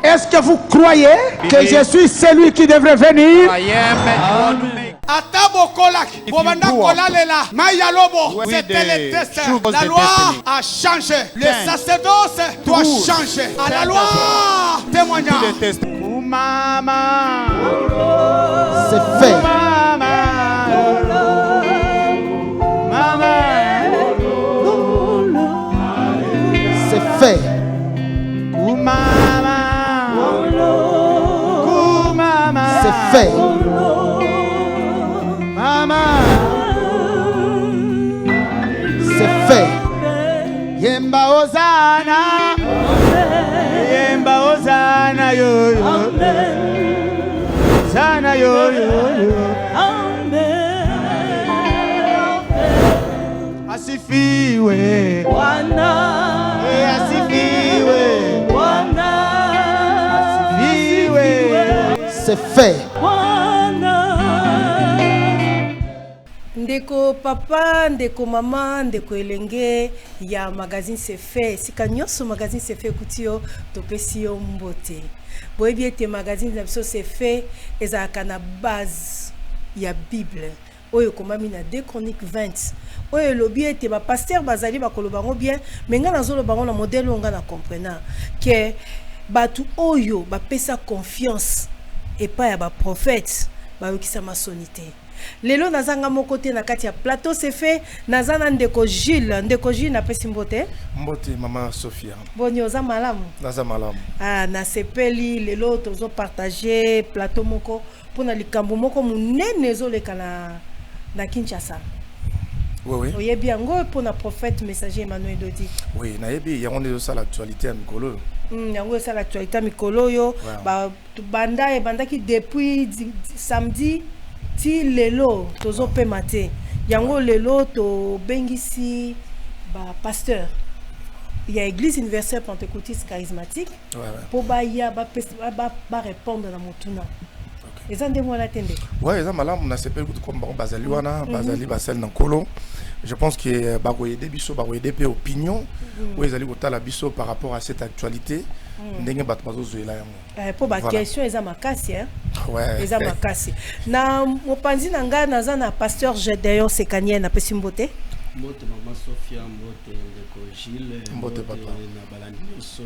Est-ce que vous croyez que je suis celui qui devrait venir? C'était le test. La loi a changé. Le sacerdoce doit changer. À la loi, témoignage. C'est fait. C'est fait. C'est fait. C'est fait. Yemba Ozana. Yemba Ozana yo yo. Zana yo yo yo. Asifiwe. Wana. Asifiwe. Wana. Asifiwe. C'est fait. Ndeko papa, ndeko mama, ndeko elenge ya magazine c'est fait. Sika nyonso magazine c'est fait kutio topesi yo mbote. Boyebi ete magazine na biso c'est fait ezalaka na base ya Bible. Oyo komami na 2 Chroniques 20. Oyo lobi ete ba pasteur bazali bakoloba ngo bien, mais nga nazoloba ngo na modèle nga na comprendre que batu oyo ba pesa confiance et pas ya ba prophète ba yokisa masonité. Lelo nazanga moko te na kati ya plateau c'est fait nazana ndeko Gilles na pesi mbote maman Sophia boni oza malamu na sepeli lelo tozo partager plateau moko pona likambo moko munene ezoleka na Kinshasa. Oui. Oyebi yango pona prophète messager Emmanuel Dodi. Oui, nayebi yango ndezo sala actualité ya mikolo. Yango sala actualité mikolo yo bandaki depuis samedi ti lelo tozo pe matin yango lelo to bengisi ba pasteur ya église universelle pentecôtiste charismatique pour ba répondre na motuna ezande mwana tende eza malamu na sepeli kutu komba bazali wana bazali basel na nkolo. Je pense que bagoyede biso bagoyede pe opinion ou ezali kotala biso par rapport à cette actualité ndenge bato bazozoela yango pour ba question eza makasi eza makasi na mopanzi na nga naza na pasteur Gédéon Sekanie na pesi mbote maman Sophia mbote ndeko Gilles mbote papa na balandi nyonso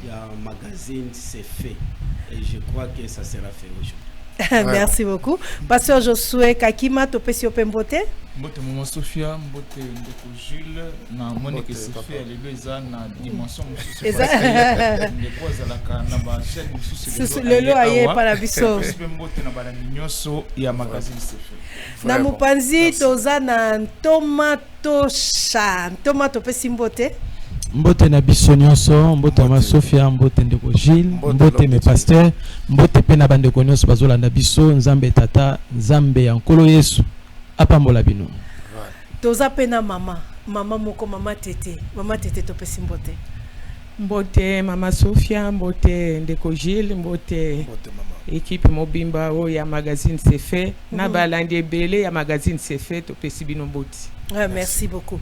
ya magazine c'est fait et je crois que ça sera fait aujourd'hui. Merci beaucoup. Pasteur Josué Kakima topesi opembote mbote maman Sophia mbote ndeko Gilles na Monique Sefia lelo na dimension mususu ndeko zalaka na ba chaîne mususu lelo aye para biso mbote na bala nyonso ya magazine Sefia na mupanzi toza na tomato pesi mbote mbote na biso nyonso mbote ma Sophia mbote ndeko Gilles mbote mes pasteurs mbote pe na bandeko nyonso bazolanda biso nzambe tata nzambe ya nkolo Yesu apambola bino toza pe na mama moko mama tete topesi mbote mama Sophia mbote ndeko Gilles mbote équipe mobimba o ya magazine c'est fait na balandi belé ya magazine c'est fait topesi bino mbote. Merci beaucoup.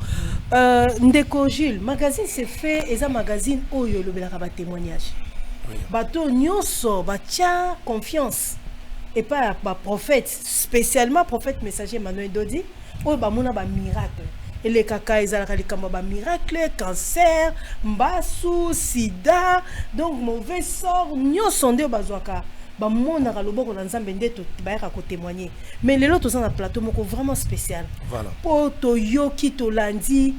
Ndeko Gilles, magazine c'est fait et ça magazine oyo lobelaka ba témoignage. Bato nyonso batia confiance et pas ba prophète, spécialement prophète messager Emmanuel Dodi oyo ba mona ba miracle. Et les kaka ezalaka likambo ba miracle, cancer, mbasu, sida, donc mauvais sort nyonso nde bazwaka. Ba mona ka loboko na nzambe ndeto bayaka ko témoigner mais lelo to na plateau moko vraiment spécial voilà po to yoki to landi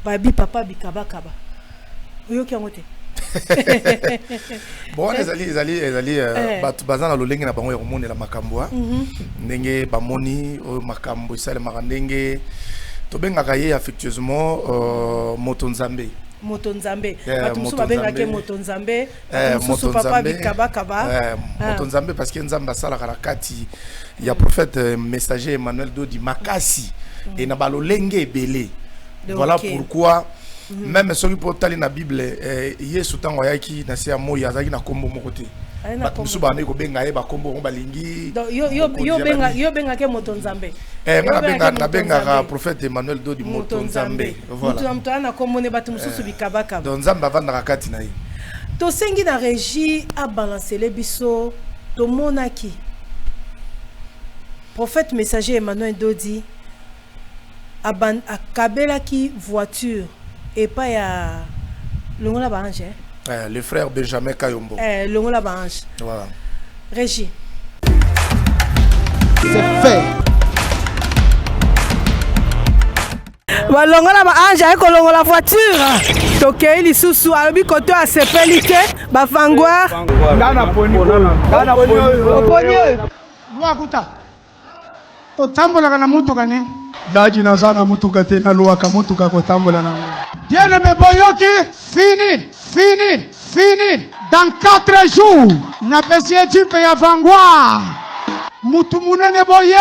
babi papa bikabakaba yoki ngote bon ezali batu bazana lolenge na bango ya komonela makambo ndenge bamoni o makambo isale makandenge to bengaka ye affectueusement moto nzambe batu musu babengaka moto nzambe musu papa bikabakaba moto nzambe parce que nzambe asalaka na kati ya prophète messager Emmanuel Dodi makasi et na balolenge ebele voilà pourquoi même ceux qui portent la Bible Yesu tango yaki na sia moyi azaki na kombo moko te musu bana ko benga ye ba kombo ko balingi yo benga ke moto nzambe na benga prophète Emmanuel Dodi moto nzambe voilà moto ana kombo ne batu mususu bikabaka donc nzambe avanda kati na ye To sengi na régie a balancé les biso to monaki. Prophète messager Emmanuel Dodi a kabela ki voiture et pas ya longola bange. Le frère Benjamin Kayombo. Longola bange. Voilà. Régie. C'est fait. Balongola ba anja eko longola voiture. Tokei lisusu alobi koto asepelite ba fangwa. Ngana poni. Ngana poni. Wakuta. To tambola kana mutuka ne. Daji na sana mutuka te na luaka mutuka ko tambola na. Dieu me boyoki fini. Dans 4 jours, na pesie type ya vangwa. Mutu munene boye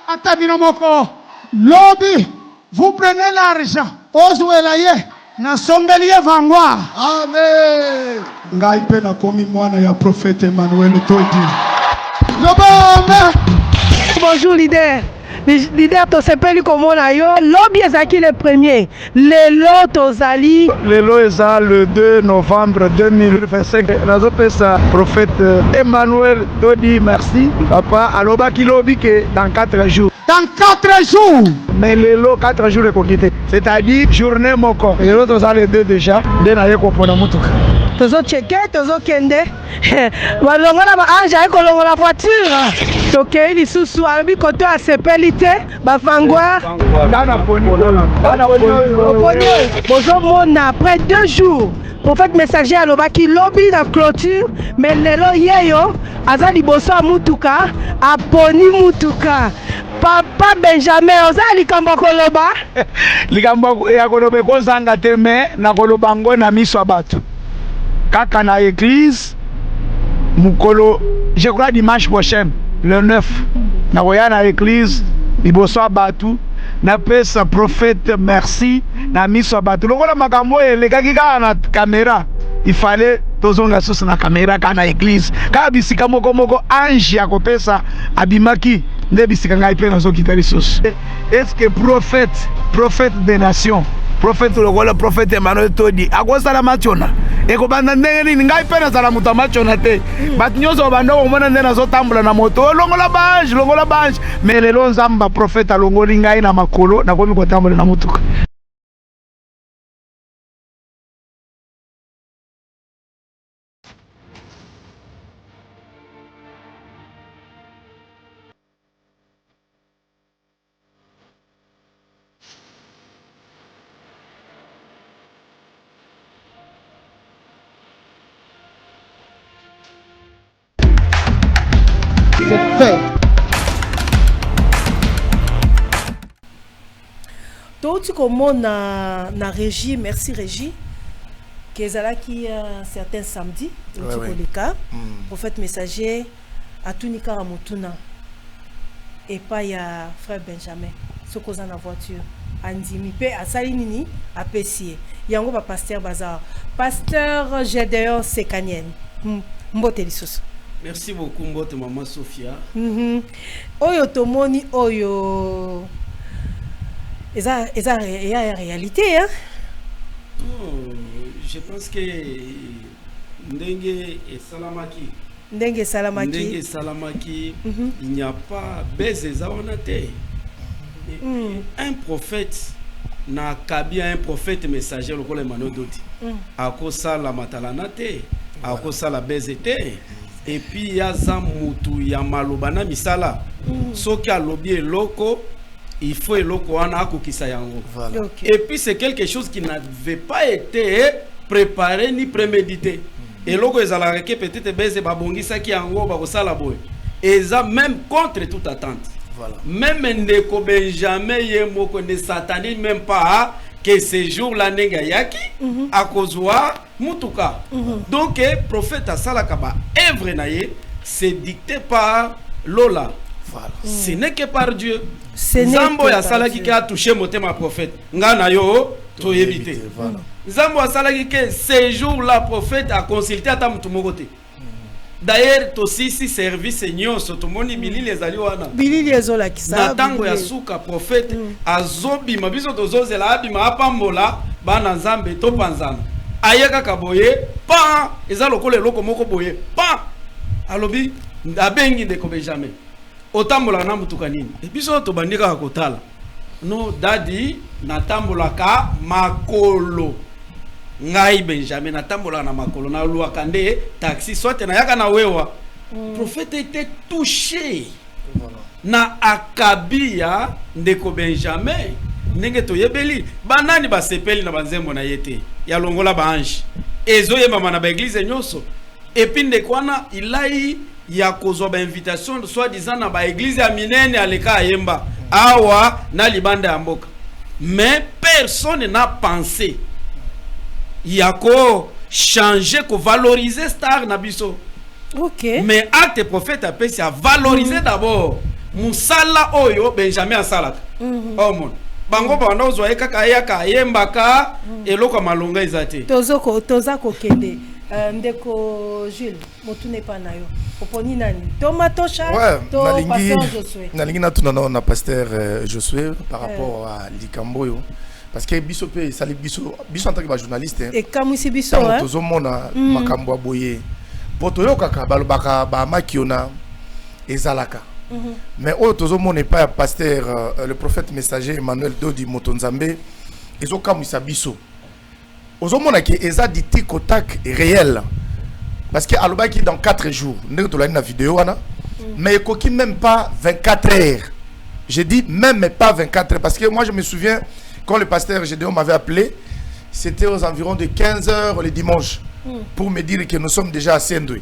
ata binomoko. Lobby, vous prenez l'argent. Ozuela ye na sombelie vangwa. Amen. Ngai pe na komi mwana ya prophète Emmanuel Dodi. Bonjour leader. Leader to sepeli komona yo lobby ezaki le premier lelo tozali Lelo eza le 2 novembre 2025 nazo pesa prophète Emmanuel Dodi merci papa alobaki lobby que dans 4 jours. Dans 4 jours. Mais lelo 4 jours de kokite, c'est-à-dire journée moko. Lelo tozali le 2 déjà de na ye kopona mutuka. tozo cheke tozo kende balongola ba anja eko longola voiture. Tokei lisusu alobi koto asepeli te bafangwa. Ngana poni. Bozo mona après 2 jours. Prophète messager alobaki lobby na clôture mais lelo yeyo aza liboso ya mutuka aponi mutuka. Papa Benjamin oza likambo koloba. Likambo ya koloba kozanga te mais na koloba ngo na miso ya bato. Kaka na église mukolo je crois dimanche prochain le 9 na koya na église liboso ya bato na pesa prophète merci na miso ya bato lokola makambo elekaki kaka na caméra il fallait tozonga susu na caméra kaka na église kaka bisika moko ange ya kopesa abimaki nde bisika ngai mpe nazokita lisusu. Est-ce que prophète des nations prophète lokola prophète Emmanuel Dodi akosala machona ekobanda ndenge nini ngai mpe nazala moto ya machona te bato nyonso banda komona nde nazotambola na moto longola bange mais lelo nzamba prophète alongoli ngai na makolo nakomi kotambola na motuka. C'est fait. Touti komona na régie, merci régie. Kezala qui certains samedis, touti koleka. Prophète messager atunika ramotuna. Et pas ya frère Benjamin. Sokoza na voiture. Andimi pe asali nini apesier. Yango ba pasteur bazar. Pasteur Gédéon Sekanien. Mbote lisusu. Merci beaucoup, Mbote Maman Sophia. Oyo tomoni oyo. Eza réalité, hein? Oh, je pense que Ndenge et Salamaki, il n'y a pas baisé zawanate. Un prophète n'a qu'à un prophète messager le col Emmanuel Dodi. À cause la matalanate, à cause la baisete. Et puis il y a Zamutu, il y a Malobana Misala. Soka lobby loko, il faut loko anako kisayango. Et puis c'est quelque chose qui n'avait pas été préparé ni prémédité. Et loko ezalareke peut-être beze babongi saki yango ba kosala boy. Et ça même contre toute attente. Voilà. Même Ndeko Benjamin yemoko ne s'attendait même pas que ce jour-là nenga yaki à kozwa mutuka. Donc prophète Asalakaba œuvre naye c'est dicté par Lola. Voilà. Ce n'est que par Dieu. Zambo ya salaki ki a touché motema prophète. Ngana yo to éviter. Voilà. Zambo ya salaki que ce jour-là prophète a consulté ata mutu mokote. D'ailleurs to sisi service nyonso to moni bilili ezali wana. Bilili ezola kisa. Na tango ya suka prophète azobi mabiso to zozela abima apambola bana nzambe to panzana. ayaka kaboye pa eza lokole loko moko boye pa alobi abengi ndeko Benjamin otambola na mutuka nini biso to bandika kotala no dadi natambolaka makolo ngai Benjamin natambola na makolo na luaka nde taxi soit na yaka na wewa. Prophète était touché na akabia ndeko Benjamin ndenge to yebeli banani basepeli na banzembo na yete ya longola ba ange ezo yeba na ba église nyonso epi ndeko wana ilai ya kozwa ba invitation soit disant na ba église ya minene aleka yemba awa na libanda ya mboka mais personne n'a pensé yako changer ko valoriser star na biso. OK. Mais acte prophète a pensé à valoriser d'abord musala oyo Benjamin asalaka. Oh mon. Bango bana ozwa kaka yaka yembaka eloko malonga ezate. Tozako kende. Ndeko Jules, motune pa na yo. Oponi nani? Tomatosha to pasteur Josué. Nalingi na tuna na pasteur Josué par rapport à Likamboyo. Parce que biso pe sali biso en tant que journaliste. Et kamwisi biso hein. Tozomona makambo aboye. Potoyo kaka balobaka ba makiona ezalaka. Mais au tozomona n'est pas pasteur le prophète messager Emmanuel Dodi Motonzambe ezokamwisa biso. Ozomona ki eza diti kotak réel. Parce que alobaki dans 4 jours, ndenge tolani na vidéo wana. Mais koki même pas 24 heures. J'ai dit même pas 24 heures parce que moi je me souviens quand le pasteur Gédéon m'avait appelé, c'était aux environs de 15 heures le dimanche pour me dire que nous sommes déjà à Saint-Doué.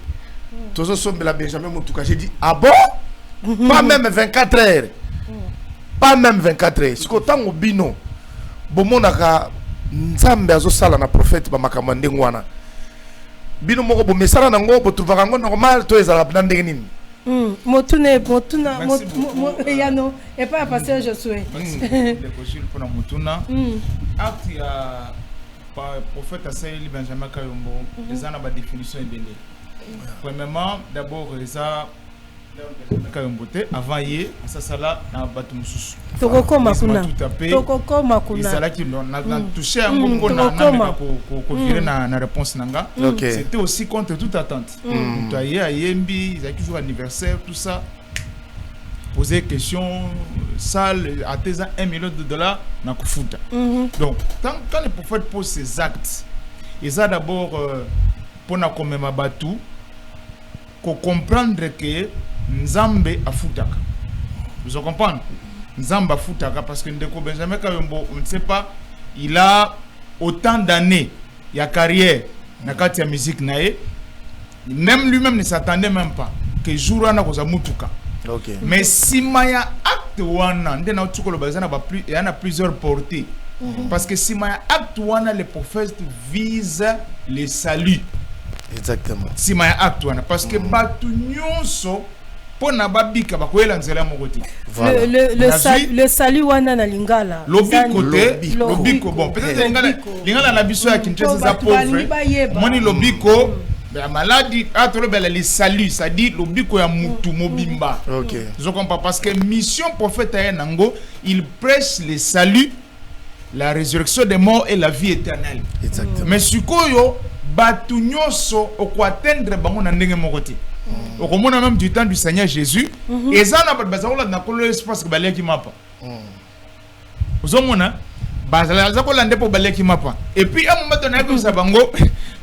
Tous sommes la Benjamin Moutouka. J'ai dit ah bon? Pas même 24 heures. Pas même 24 heures. Ce qu'autant au bino, bomonaka nzambe azosala na prophète ba makamande ngwana. Bino moko bo mesala nango bo tuvaka ngo normal to ezala na ndenge nini? Motuna yano et pas pasteur Josué. Le Jules pour Motuna. Acte ya prophète Assaïli Benjamin Kayombo, les ana ba définition ebele. Premièrement, d'abord eza Kayombote avant hier, ça sala na batu mususu. Tokoko makuna. Izala ki na touché un ngongo na ko virer na réponse nanga. C'était aussi contre toute attente. Toyé à Yembi, ils a toujours anniversaire tout ça. Poser question salle à tes $1 million na kufuta. Donc quand le prophète pose ses actes, ils a d'abord pour na komema batu ko comprendre que Nzambe afutaka. Vous comprenez? Nzambe afutaka parce que ndeko Benjamin Kayombo, on ne sait pas, il a autant d'années, il y a carrière na kati ya musique nae. Même lui-même ne s'attendait même pas que jour wana koza mutuka. OK. Mais si maya acte wana ndena utuko lo bazana ba plus il y en a plusieurs portées. Parce que si maya acte wana le prophète vise le salut. Exactement. Si maya acte wana parce que batu nyonso pona babika bakoyela nzela mokoti. Le salut wana na lingala. Lobiko bon peut-être lingala na biso ya Kinshasa za pauvre. Moni lobiko la maladie le salut ça dit lobiko ya mutu mobimba. OK. Je comprends parce que mission prophète Nango, il prêche le salut, la résurrection des morts et la vie éternelle. Exactement. Mais sikoyo batu nyonso oko atteindre bango na ndenge mokoti. Au moment même du temps du Seigneur Jésus, et ça n'a pas de besoin de nakolo espace que balé qui mapa. Ozomona bazala zakola ndepo balé qui mapa. Et puis à un moment donné comme ça bango,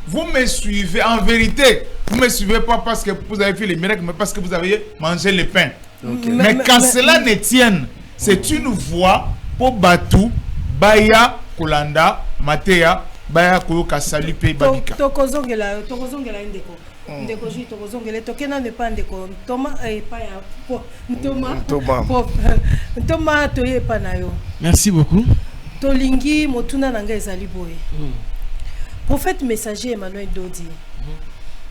vous me suivez en vérité. Vous me suivez pas parce que vous avez fait les miracles, mais parce que vous avez mangé le pain. Mais quand cela ne tienne, c'est une voie pour Batu, Baya, Kolanda, Matea, Baya Koyoka Salupe Babika. Tokozongela ndeko. Ndeko ji tokozongela tokena ne pa ndeko Thomas pa ya Thomas toye pa na yo. Merci beaucoup. Tolingi motuna nanga ezali boye. Prophète messager Emmanuel Dodi.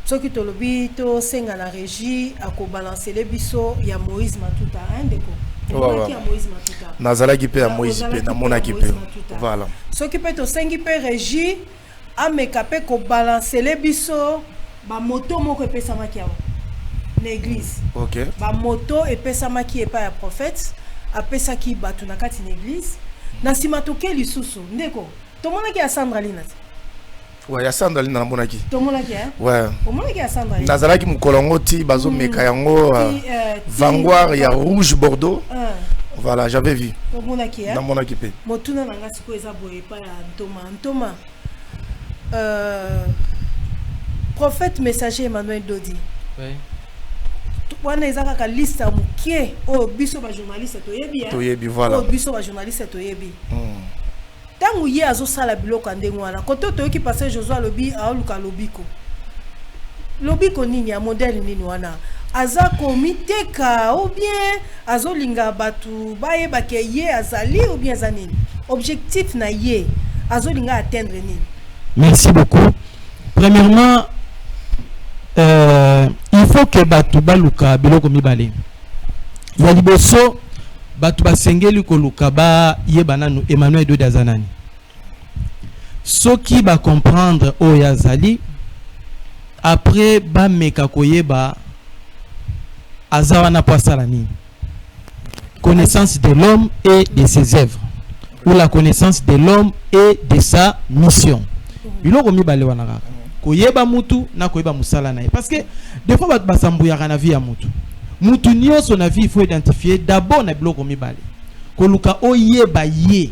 Soki tolobi to senga na régie ako balancer les biso ya Moïse Matuta ndeko. Voilà. Nazalaki pe ya Moïse pe na monaki pe. Voilà. Soki pe to sengi pe régie ameka pe ko balancer les biso ba moto moko epesamaki ya l'église. OK. Ba moto epesamaki epa ya prophète apesaki batu na kati na église. Na sima toke lisusu ndeko. Tomonaki ya Sandra Lina. Ouais, ya Sandali na monaki. To monaki hein? Ouais. Au monaki ya Sandali. Nazalaki mukolongoti bazo meka yango Vanguard ya rouge Bordeaux. Voilà, j'avais vu. To monaki hein? Na monaki pe. Motuna nanga siko eza boye pa ya Ntoma. Prophète messager Emmanuel Dodi. Oui. Wana eza kaka liste ya mukie o biso ba journaliste toyebi hein. Toyebi voilà. O biso ba journaliste toyebi. Tangu ye azosala biloko ndenge wana koto toyoki passer Joshua lobi aoluka lobiko nini ya modèle nini wana aza komiteka ou bien azolinga batu bayeba ke ye azali ou bien azanini objectif na ye azolinga atteindre nini. Merci beaucoup. Premièrement, il faut que batu baluka biloko mibale ya liboso batu basengeli koluka ba yeba nanu Emmanuel Dodi azanani soki ba comprendre o yazali après ba meka koyeba azawana pasala nini connaissance de l'homme et de ses œuvres ou la connaissance de l'homme et de sa mission biloko mibale wana kaka koyeba mutu na koyeba musala na ye parce que des fois batu basambuyaka na vie ya mutu nyonso na vie il faut identifier d'abord na biloko mibale koluka oyeba ye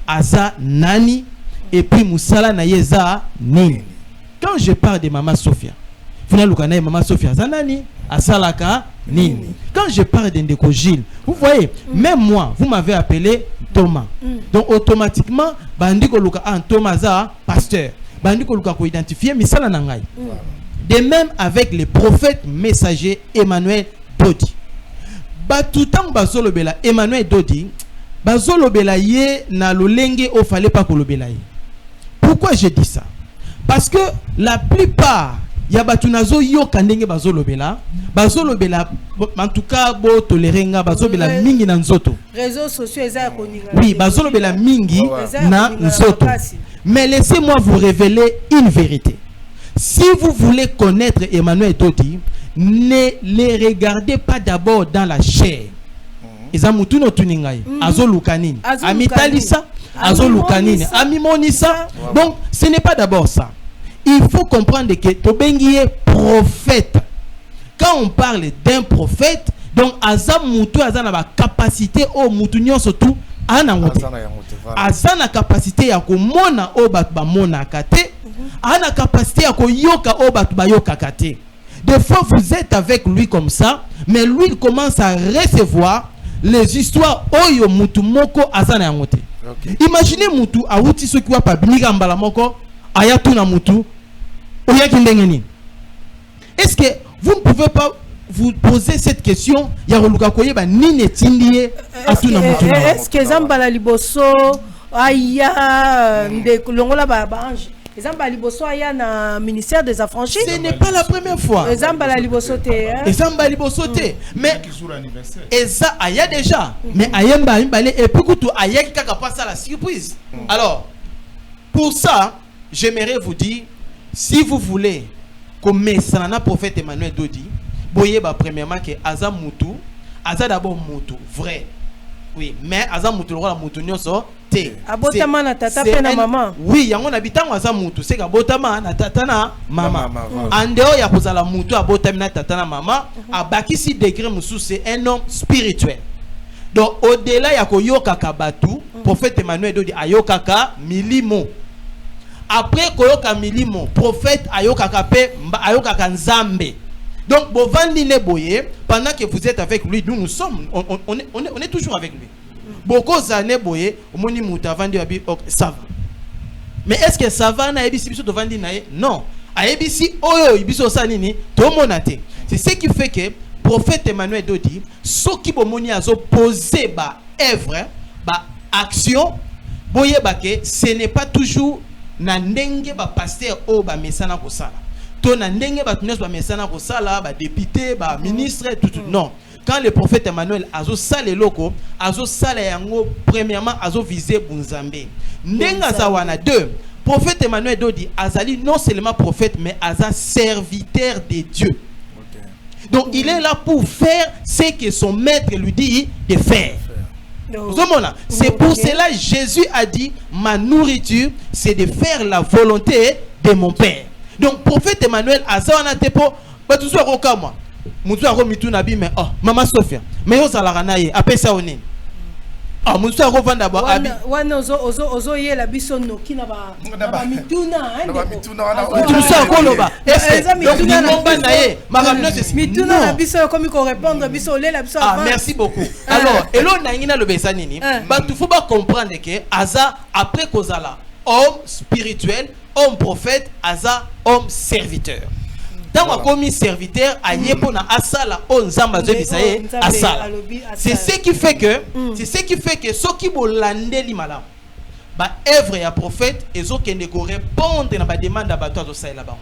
aza nani et puis musala na ye za nini. Quand je parle de Maman Sophia finalement na Maman Sophia aza nani asalaka nini. Quand je parle de Ndeko Gilles vous voyez même moi vous m'avez appelé Thomas donc automatiquement bandi koluka Thomas za pasteur bandi koluka ko identifier misala na ngai. De même avec les prophètes messagers Emmanuel Dodi. Batutam bazolobela Emmanuel Dodi, bazolobela ye na lolenge o fallait pas kolobela ye. Pourquoi je dis ça? Parce que la plupart ya batunazo yo kandenge bazolobela en tout cas bo tolerenga bazolobela mingi na nzoto. Réseaux sociaux eza koninga. Oui, bazolobela mingi na nzoto. Mais laissez-moi vous révéler une vérité. Si vous voulez connaître Emmanuel Dodi, ne les regardez pas d'abord dans la chair. Ezamutuno tuningai, azolukanini, amitalisa, azolukanini, amimonisa. Donc, ce n'est pas d'abord ça. Il faut comprendre que Tobengi est prophète. Quand on parle d'un prophète, donc azamutu azana ba capacité au mutunyo surtout anangote. Azana capacité ya komona o batu ba mona kate. Ana capacité à koyoka o batu bayoka kate. Des fois vous êtes avec lui comme ça, mais lui il commence à recevoir les histoires oyo mutu moko azana yangote. Imaginez mutu awuti soki wa pa binika mbala moko ayatuna mutu oyaki ndengeni. Est-ce que vous ne pouvez pas vous poser cette question ya roluka koyeba nini tindie atuna mutu? Est-ce que zambala liboso aya de longola ba ange Ezamba liboso aya na ministère des affranchis. Ce n'est pas la première fois. Ezamba la liboso te. Ezamba liboso te. Mais eza aya déjà. Mais ayemba imbale et puis kutu aya ki kaka passa la surprise. Alors pour ça, j'aimerais vous dire si vous voulez comme na prophète Emmanuel Dodi, boyeba premièrement que aza mutu, aza d'abord mutu vrai. Oui, mais aza mutu la mutu nyonso te. Abotama na tata pe na maman. Oui, yango na bitango aza mutu, c'est abotama na tata na maman. Andeo ya kozala mutu abotama na tata na maman, abakisi degré musu c'est un homme spirituel. Donc au-delà ya koyoka kabatu, prophète Emmanuel Dodi ayokaka milimo. Après koyoka milimo, prophète ayokaka pe ayokaka nzambe. Donc, Bovandi Neboye, pendant que vous êtes avec lui, nous sommes, on est toujours avec lui. Beaucoup d'années, Boye, Moni Moutavandi, ça va. Mais est-ce que ça va na ebisi biso tovandi nae? Non. A ebisi oyo ibiso sanini to monate. C'est ce qui fait que prophète Emmanuel Dodi, soki bomoni azo poser ba œuvre, ba action, boye ba ke ce n'est pas toujours na ndenge ba pasteur o ba mesana ko sala. Tona ndenge ba tunes ba mesana ko sala, ba député, ba ministre tout non. Quand le prophète Emmanuel azo sale loko, azo sale yango premièrement azo viser bunzambe. Ndenga zawana deux. Prophète Emmanuel Dodi azali non seulement prophète mais aza serviteur de Dieu. Okay. Donc il est là pour faire ce que son maître lui dit de faire. C'est pour cela Jésus a dit ma nourriture c'est de faire la volonté de mon père. Donc prophète Emmanuel azana tepo batu so akoka moi. Mutu ako mituna bi mais oh Maman Sophia mais yo zala ranaye apesa onini. Ah mutu ako vanda ba abi. Wana ozo yela biso no kina ba mituna na mituna wana. Tu so akoloba. Est-ce mituna na banda ye makamno c'est mituna na biso comme ko répondre biso lela biso. Ah merci beaucoup. Alors elo na ngina lo besa nini? Batu faut pas comprendre que aza après kozala homme spirituel, homme prophète, aza homme serviteur. Dans ma commis serviteur, à na asala on zamba zebisaye asala. C'est ce qui fait que ceux qui bolande li malam. Ba œuvre ya prophète et ceux qui ne répondre na ba demande à bato zo sa là-bas.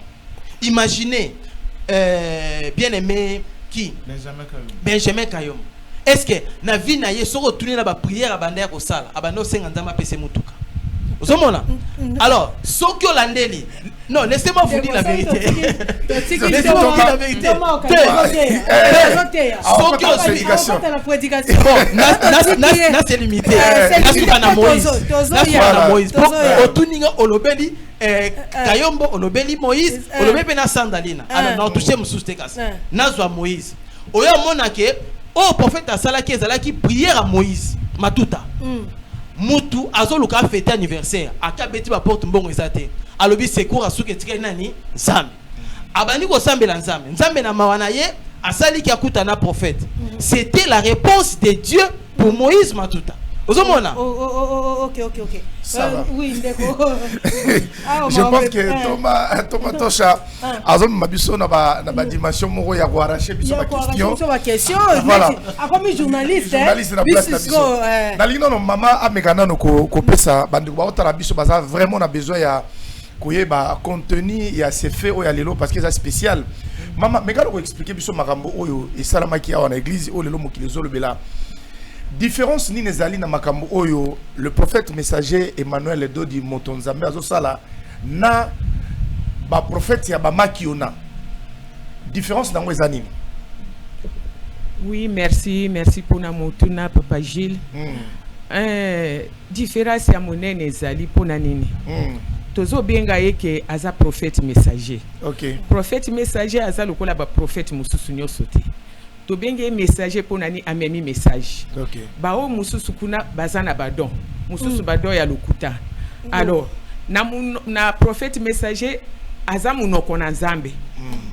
Imaginez bien aimé qui Benjamin Kayom. Est-ce que na vie na ye so retourner na ba prière abanda ko sala abanda senga nzamba pese mutuka. Alors, ce que l'andeli, non, laissez-moi vous dire la vérité. Laissez-moi vous dire la vérité. Bon, c'est limité. Moïse. Otuninga olobeli, Kayombo olobeli Moïse, olobeli na sandalina. Alors, na touché mususte kasi. Nazwa Moïse. Oya monake, oh prophète asala ki ezala ki prière à Moïse. Matuta. Mutu azoluka fêter anniversaire akabeti ba porte mbongo ezate alobi secours asuke tika nani nzambe abani ko sambela nzambe na mawana ye asali ki akuta na prophète. C'était la réponse de Dieu pour Moïse Matuta. Ozomona OK. Ça va. Oui, d'accord. Je pense que Thomas Tosha azom mabiso na ba dimension moko ya ko arracher biso ba question. Voilà. Comme journaliste na place na biso. Na lino no mama amekana no ko pesa bandu ba otara biso baza vraiment na besoin ya koyeba contenu ya ces faits o ya lelo parce que c'est spécial. Mama mekana ko expliquer biso makambo oyo et salamaki awa na église o lelo mokilizo lobela. Différence ni nezali na makambo oyo le prophète messager Emmanuel Dodi Motonzambe azosala na ba prophète ya ba makiona. Différence nango ezanini? Oui, merci pour na motuna papa Gilles. Différence ya monene ezali pona nini? Tozo benga yeke aza prophète messager. OK. Prophète messager aza lokola ba prophète mususu nyoso te. To benge messager pour nani amemi message. OK. Ba o mususu kuna bazana badon. Mususu badon ya lokuta. Alors, na prophète messager azamu noko na nzambe.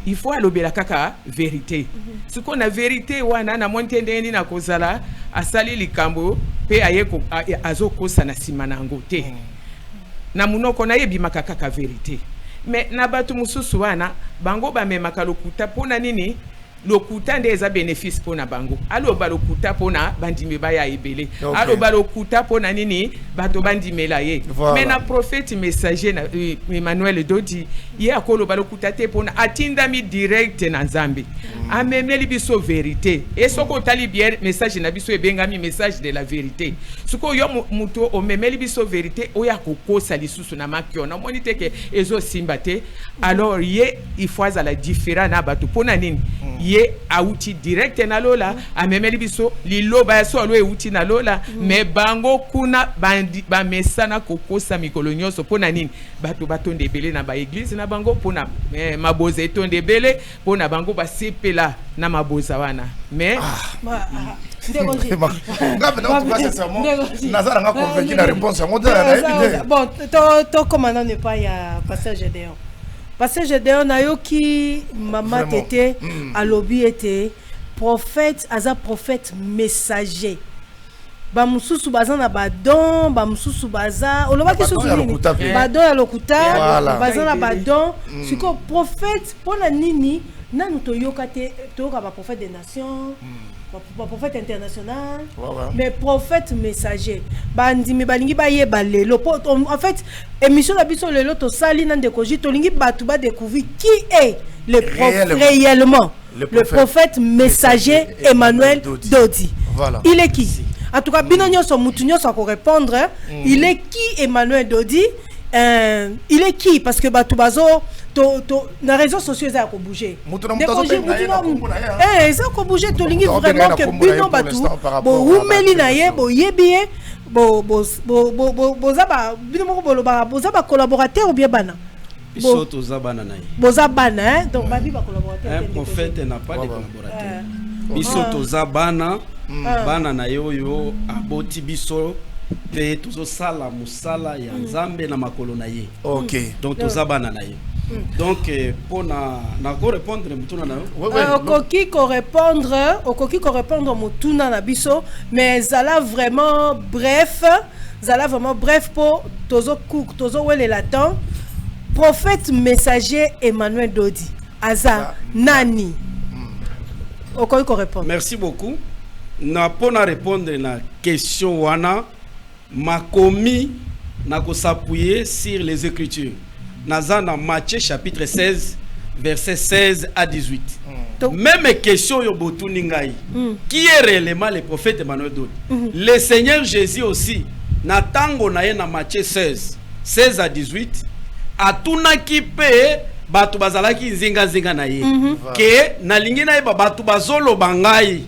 Il faut alobela kaka vérité. Ce qu'on a vérité wana na montende ni na kozala asali likambo pe ayeko azoko sana simanango te. Na munoko na yebi makaka ka vérité. Mais na batu mususu wana bango ba memaka lokuta pona nini? Lokuta ndeza bénéfice pona bango. Alo ba lokuta pona bandime ba ya ebele. Alo ba lokuta pona nini bato bandime la ye. Mais na prophète messager na Emmanuel Dodi ye akolo ba lokuta te pona atinda mi direct na Nzambe. Amemeli biso vérité. Et soko tali bien message na biso ebengami message de la vérité. Suko yo muto o memeli biso vérité oya kokosa lisusu na makio. Na monite ke ezo simbate. Alors ye il faut à la différence na bato pona nini. Ye auti direct na lola amemeli biso liloba so alo euti na lola mais bango kuna bandi ba mesana kokosa mikolo nyonso pona nini bato batonde belé na ba église na bango pona maboza etonde belé pona bango ba sepela na maboza wana mais bon to commandant ne pas ya passage Gédéon. Parce que Gédéon nayoki maman tete alobi était prophète aza prophète messager. Ba mususu baza na badon, ba mususu baza olobaki susu nini? Badon ya lokuta, baza na badon. Siko prophète pona nini nanu toyoka te toyoka ba prophète des nations. Prophète international, mais prophète messager. Bandimi balingi ba yeba lelo. En fait, émission la biso lelo to sali nan de koji to lingi batu ba découvrir qui est le prophète réellement. Le prophète messager Emmanuel Dodi. Voilà. Il est qui? En tout cas, binonyo so mutunyo so ko répondre. Il est qui Emmanuel Dodi? Il est qui? Parce que batu bazo na réseaux sociaux ça a bouger. Ça a bouger to lingi vraiment que bino batu bo umeli na ye bo yebie bo zaba bino moko boloba bo zaba collaborateur ou bien bana. Biso toza bana na ye. Boza bana, donc babi ba collaborateur. Un prophète n'a pas de collaborateur. Biso toza bana, bana na yo yo aboti biso pe tozo sala musala ya Nzambe na makolo na ye. OK. Donc toza bana na ye. Donc pour na ko répondre mutuna na yo. Okoki ko répondre mutuna na biso, mais zala vraiment bref pour tozo wele latin. Prophète messager Emmanuel Dodi Aza nani? Okoki ko répondre. Merci beaucoup. Na pona répondre na question wana makomi na ko s'appuyer sur les écritures. Naza na Matthieu chapitre 16 verset 16 à 18. Même question yo botuni ngai. Qui est réellement le prophète Emmanuel Dodi? Le Seigneur Jésus aussi na tango na ye na Matthieu 16 à 18 atunaki pe batu bazalaki nzinga na ye ke nalingi na ye batu bazolo bangai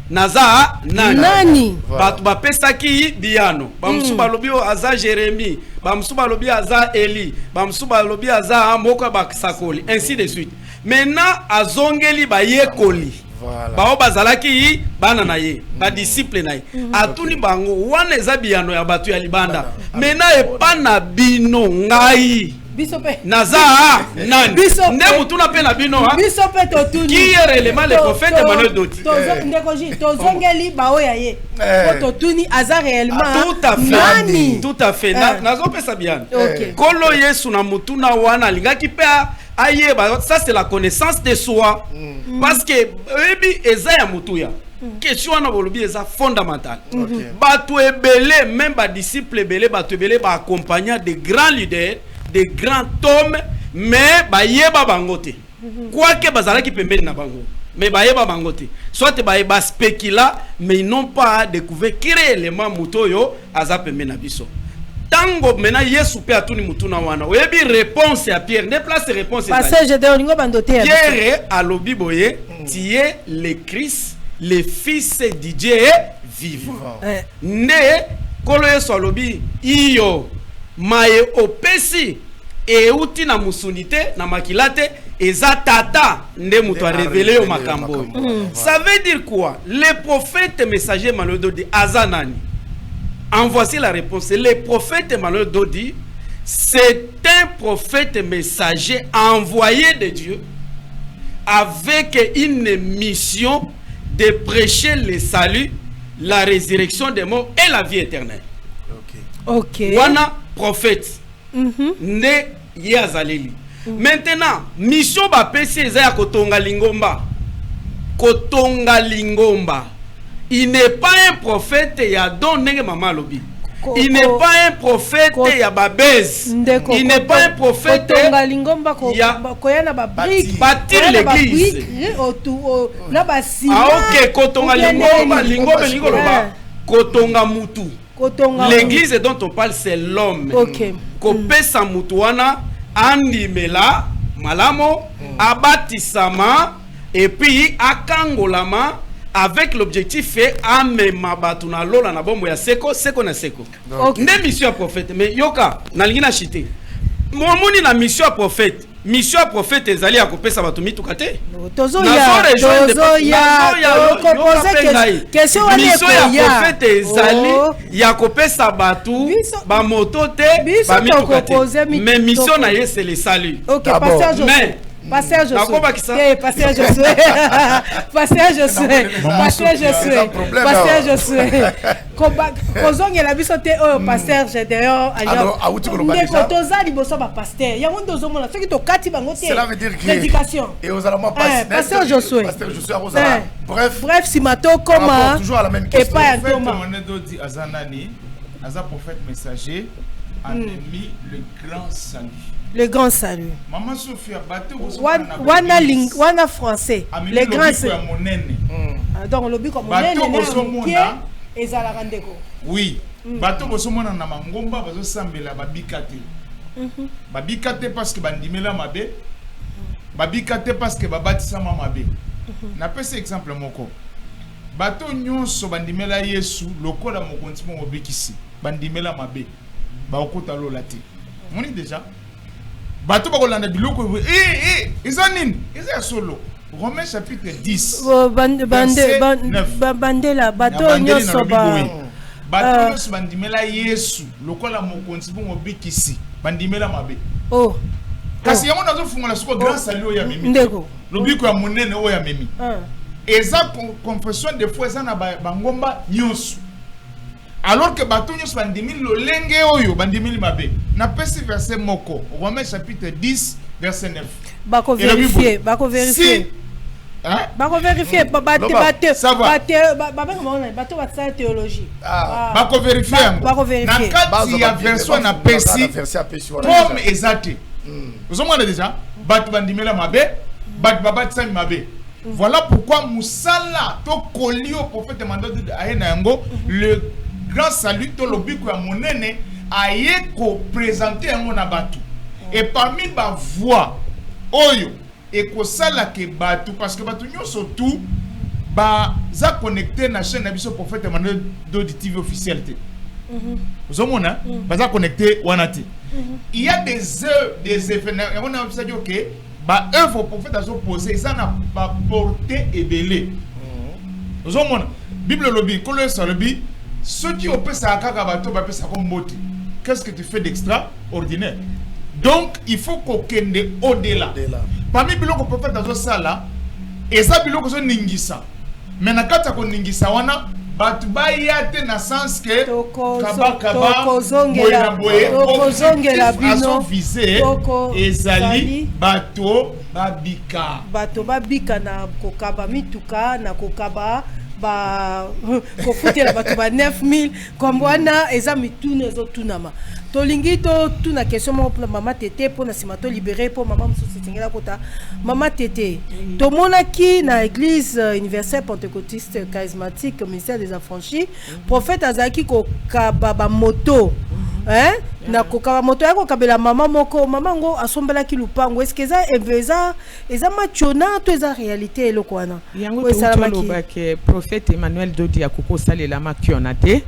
naza nani batu bapesaki biyano bamusu balobi aza Jérémie bamusu balobi aza Eli bamusu balobi aza moko bakisakoli ainsi de suite. Maintenant azongeli bayekoli bao bazalaki bana na ye ba disciple na ye atuni bango wana eza biyano ya batu ya libanda. Maintenant epa na bino ngai naza nani nde mutuna pe na bino ha qui est réellement le prophète Emmanuel Dodi tozongeli bao ya ye totuni aza réellement nani tout à fait nazo pesa bien kolo Yesu na mutuna wana lingaki pe aye ça c'est la connaissance de soi parce que ebi eza ya mutuya question wana bolobi eza fondamental batu ebele même ba disciple ebele batu ebele ba accompagnant de grands leaders de grands hommes mais bayeba bangote quoi que bazalaki pembeni na bango mais bayeba bangote soit bayeba spécula mais ils n'ont pas découvert réellement mutoyo aza pembeni na biso. Tango mena Yesu pe atuni mutuna wana oyebi réponse à Pierre ne place réponse passage de olingo bandote Pierre alobi boye tu es le Christ le fils de Dieu vivant ne kolo Yesu alobi iyo maye opesi e uti na musunite na makilate eza tata nde mutu a révélé yo makambo. Ça veut dire quoi? Le prophète messager Emmanuel Dodi azanani. En voici la réponse. Le prophète Emmanuel Dodi, c'est un prophète messager envoyé de Dieu avec une mission de prêcher le salut, la résurrection des morts et la vie éternelle. Ok. Wana prophète. Ne yazaleli. Maintenant, mission ba pesi eza ya kotonga lingomba. Kotonga lingomba. Il n'est pas un prophète ya don nenge mama lobi. Il n'est pas un prophète ya babez. Il n'est pas un prophète ya koyana ba brique bâtir l'église. Na ba sima. Ah OK, kotonga lingomba lingomba. Kotonga mutu. L'église dont on parle c'est l'homme. OK. Kopesa mutu wana andimela malamo abatisama et puis akangolama avec l'objectif fait amema batu na lola na bombo ya seko na seko. Nde mission prophète mais yoka nalingi na chité. Momoni na mission prophète. Mission prophète ezali akopesa batu mituka te. Tozo ya question wana mission ya prophète ezali ya kopesa batu ba moto te ba mituka te. Mais mission na ye c'est le salut. OK, pasteur Joseph. Pasteur Josué. Pasteur Josué. Pasteur Josué. Pasteur Josué. Pasteur Josué. Kozonge la biso te o pasteur Gédéon alors auti ko lobaki ça toza liboso ba pasteur ya ngondo zomona soki to kati bango te cela veut dire que prédication et aux alamans pasteur Josué Rosala bref si mato comment toujours à la même question et pas un Thomas Dodi azanani aza prophète messager ennemi le grand salut. Le grand salut. Maman Sophia bateau wana français. Le grand salut. Donc le but comme oui. Bateau bosomona na mangomba bazo sambela babikate. Babikate parce que bandimela mabe. Babikate parce que babatisa mabe. Na pese exemple moko. Bateau nyonso bandimela Yesu lokola mokonzi mo bikisi. Bandimela mabe. Ba okota lolati. Moni déjà bato bakolanda biloko ezanini eza solo. Romains chapitre 10 bandela bato nyonso bato nyonso bandimela Yesu lokola mokonzi bo mobikisi bandimela mabe. Kasi yango nazofungola siko grand salut ya mimi ndeko lobiko ya monene o ya mimi eza confession de foi eza na bangomba nyonso. Alors que bato nyonso bandimili lolenge oyo bandimili mabe na pesi verset moko Romains chapitre 10 verset 9 bako vérifier bako vérifier bato ba théologie bako vérifier na kati ya version na pesi comme ezate vous avez déjà bato bandimela mabe bato babatisa mabe. Voilà pourquoi musala to kolio prophète mandat de ayena yango le grand salut to lobiko ya monene aye ko présenter yango na bato et parmi ba voix oyo et ko sala ke bato parce que bato nyonso tout ba za connecté na chaîne na biso prophète mandat de TV officialité. Vous avez baza connecté wanati. Il y a des événements on a dit OK ba œuvre prophète a posé ça n'a pas porté et belé. Vous avez Bible lobby kolo sur lobby ceux qui opèrent ça kaka bato ba pesa comme moti. Qu'est-ce que tu fais d'extraordinaire? Donc il faut qu'on kende au-delà. Parmi biloko prophète a ça là et ça biloko so ningisa. Mais na kata ko ningisa wana batu bayate na sens que tokozongela bino ezali bato babika na kokaba mituka na kokaba kofutela bato ba 9000 comme wana eza mituna ezotunama tolingi tuna question moko pour mama tete pour na sima to libérer pour mama mususu tingela kota mama tete tomonaki na église universelle pentecôtiste charismatique ministère des affranchis prophète azaki kokaba ba moto na kokaba moto yako kabela mama moko mama ngo asombelaki lupango est-ce que eza machona to eza réalité eloko wana yango to prophète Emmanuel Dodi akoko salela makiona te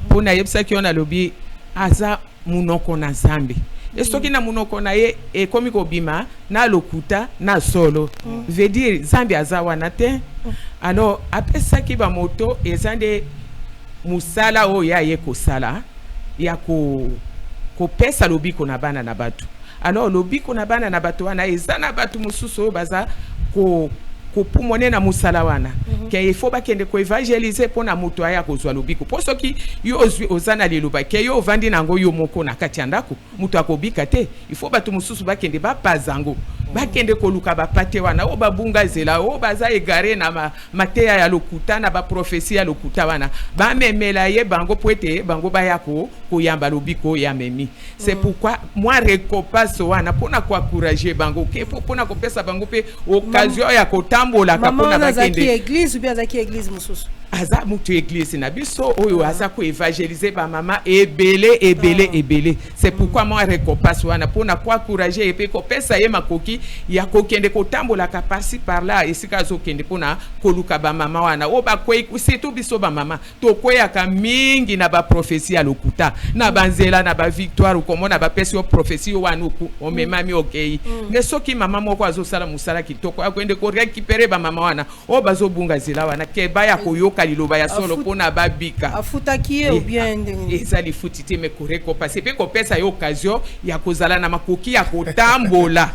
pona yebisa kiona lobi aza munoko na zambi esoki na munoko na ye ekomi kobima na lokuta na solo veut dire zambi aza wana te alors apesaki ba moto ezande musala o ya ye kosala ya ko pesa lobiko na bana na batu alors lobiko na bana na batu wana ezana batu mususu baza ko pumone na musala wana ke il faut ba kende ko évangéliser pona mutu aya kozwa lobiko po soki yo ozwi ozana leloba ke yo vandi nango yo moko na kati andako mutu akobika te il faut batu mususu ba kende ba pazango ba kende ko luka ba pate wana o babunga zela o baza egare na mateya ya lokuta na ba prophétie ya lokuta wana ba memela ye bango poete bango ba yako ko yamba lobiko ya memi c'est pourquoi moi recopasse wana pona ko encourager bango ke pona ko pesa bango pe occasion ya kotambola kapona ba kende église ou bien zaki église mususu aza mutu église na biso oyo aza ko évangéliser ba mama ebele c'est pourquoi moi recopasse wana pona ko encourager et pe ko pesa ye makoki ya kokende kotambola kapasi par là esika zo kende pona koluka ba mama wana o ba kwei surtout biso ba mama to kwea ka mingi na ba prophétie ya lokuta na banzela na ba victoire komo na ba pesi o prophétie wana o memami okei ne soki mama moko azo sala musala kitoko akwende ko récupérer ba mama wana o bazo bunga zela wana ke ba ya koyoka liloba ya solo pona babika afutaki ou bien ezali futite me koreko passer pe ko pesa yo occasion ya kozala na makoki ya kotambola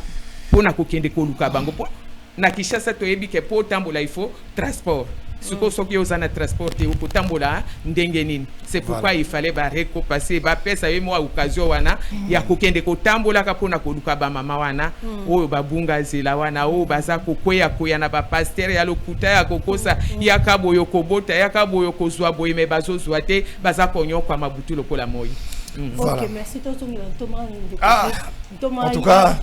pona kokende koluka bango po na Kishasa to yebi ke po tambola il faut transport siko soki ozana transporter ou kotambola ndenge nini c'est pourquoi il fallait ba récompenser ba pesa yo mo occasion wana ya kokende kotambola ka pona koluka ba mama wana oyo babunga zela wana o baza kokwea koya na ba pasteur ya lokuta ya kokosa ya kaboyo kobota ya kaboyo kozwa boye me bazozwa te baza konyoka mabutu lokola moyi. Ok, merci Thomas. En tout cas,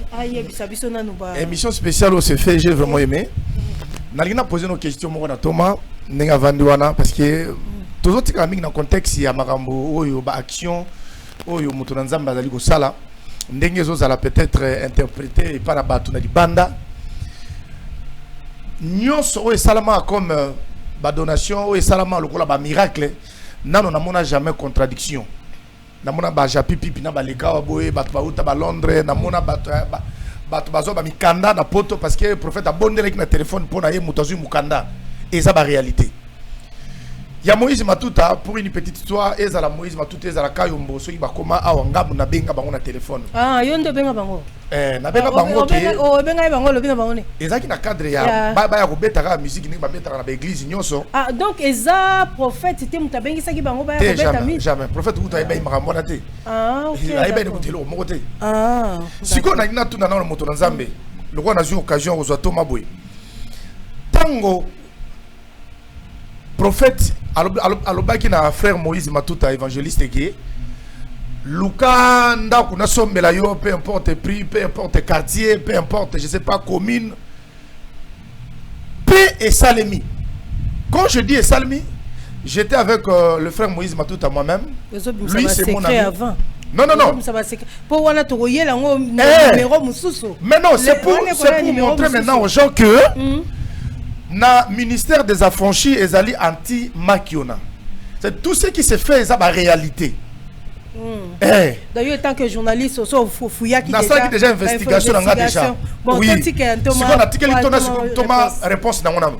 émission spéciale au CFE, j'ai vraiment aimé. Nalina posé nos questions à Thomas, Nenga Vanduana, parce que tous autres dans le contexte, il y a Marambo, il y a action, il y a Moutonanzamba, il y a Sala, Ndengezo a peut-être interprété par la Batuna di Banda. Nyonso et Salama comme donation, et Salama le miracle, non, on n'a jamais contradiction. namona ba japipi pina ba leka boye bato ba uta ba Londres namona bato bazo ba mikanda na poto parce que le prophète a bondé na téléphone pour na ye mutazu mukanda et ça ba réalité. Ya Moïse Matuta pour une petite histoire et za la Moïse Matuta za la kayombo so ba koma awanga na benga bango na téléphone. Ah yondo benga bango. Na benga bango ke. Oh benga bango lo bina bango ne. Ezaki na cadre ya ba ya robeta ka musique ni ba betaka na église nyonso. Ah donc eza prophète te mutabengi saki bango ba ya robeta mi. Jamais prophète uta ba makambo na te. Ah OK. Ayeba ni kutelo moko te. Ah. Siko na ina tuna na moto na Nzambe. Le roi na eu occasion aux Thomas Boy. Tango prophète alobaki na frère Moïse Matuta évangéliste qui Luka ndako na sombela yo peu importe prix, peu importe quartier, peu importe je sais pas commune. Paix et Salemi. Quand je dis et Salemi, j'étais avec le frère Moïse Matuta moi-même. Lui c'est mon ami. Avant. Non. Pour wana to yela ngo numéro mususu. Mais non, c'est pour montrer maintenant aux gens que na ministère des affranchis ezali anti makiona. C'est tout ce qui se fait ça la réalité. D'ailleurs tant que journaliste aussi fouilla qui déjà investigation on a déjà. Oui. Si on a ticket Thomas réponse na ngona.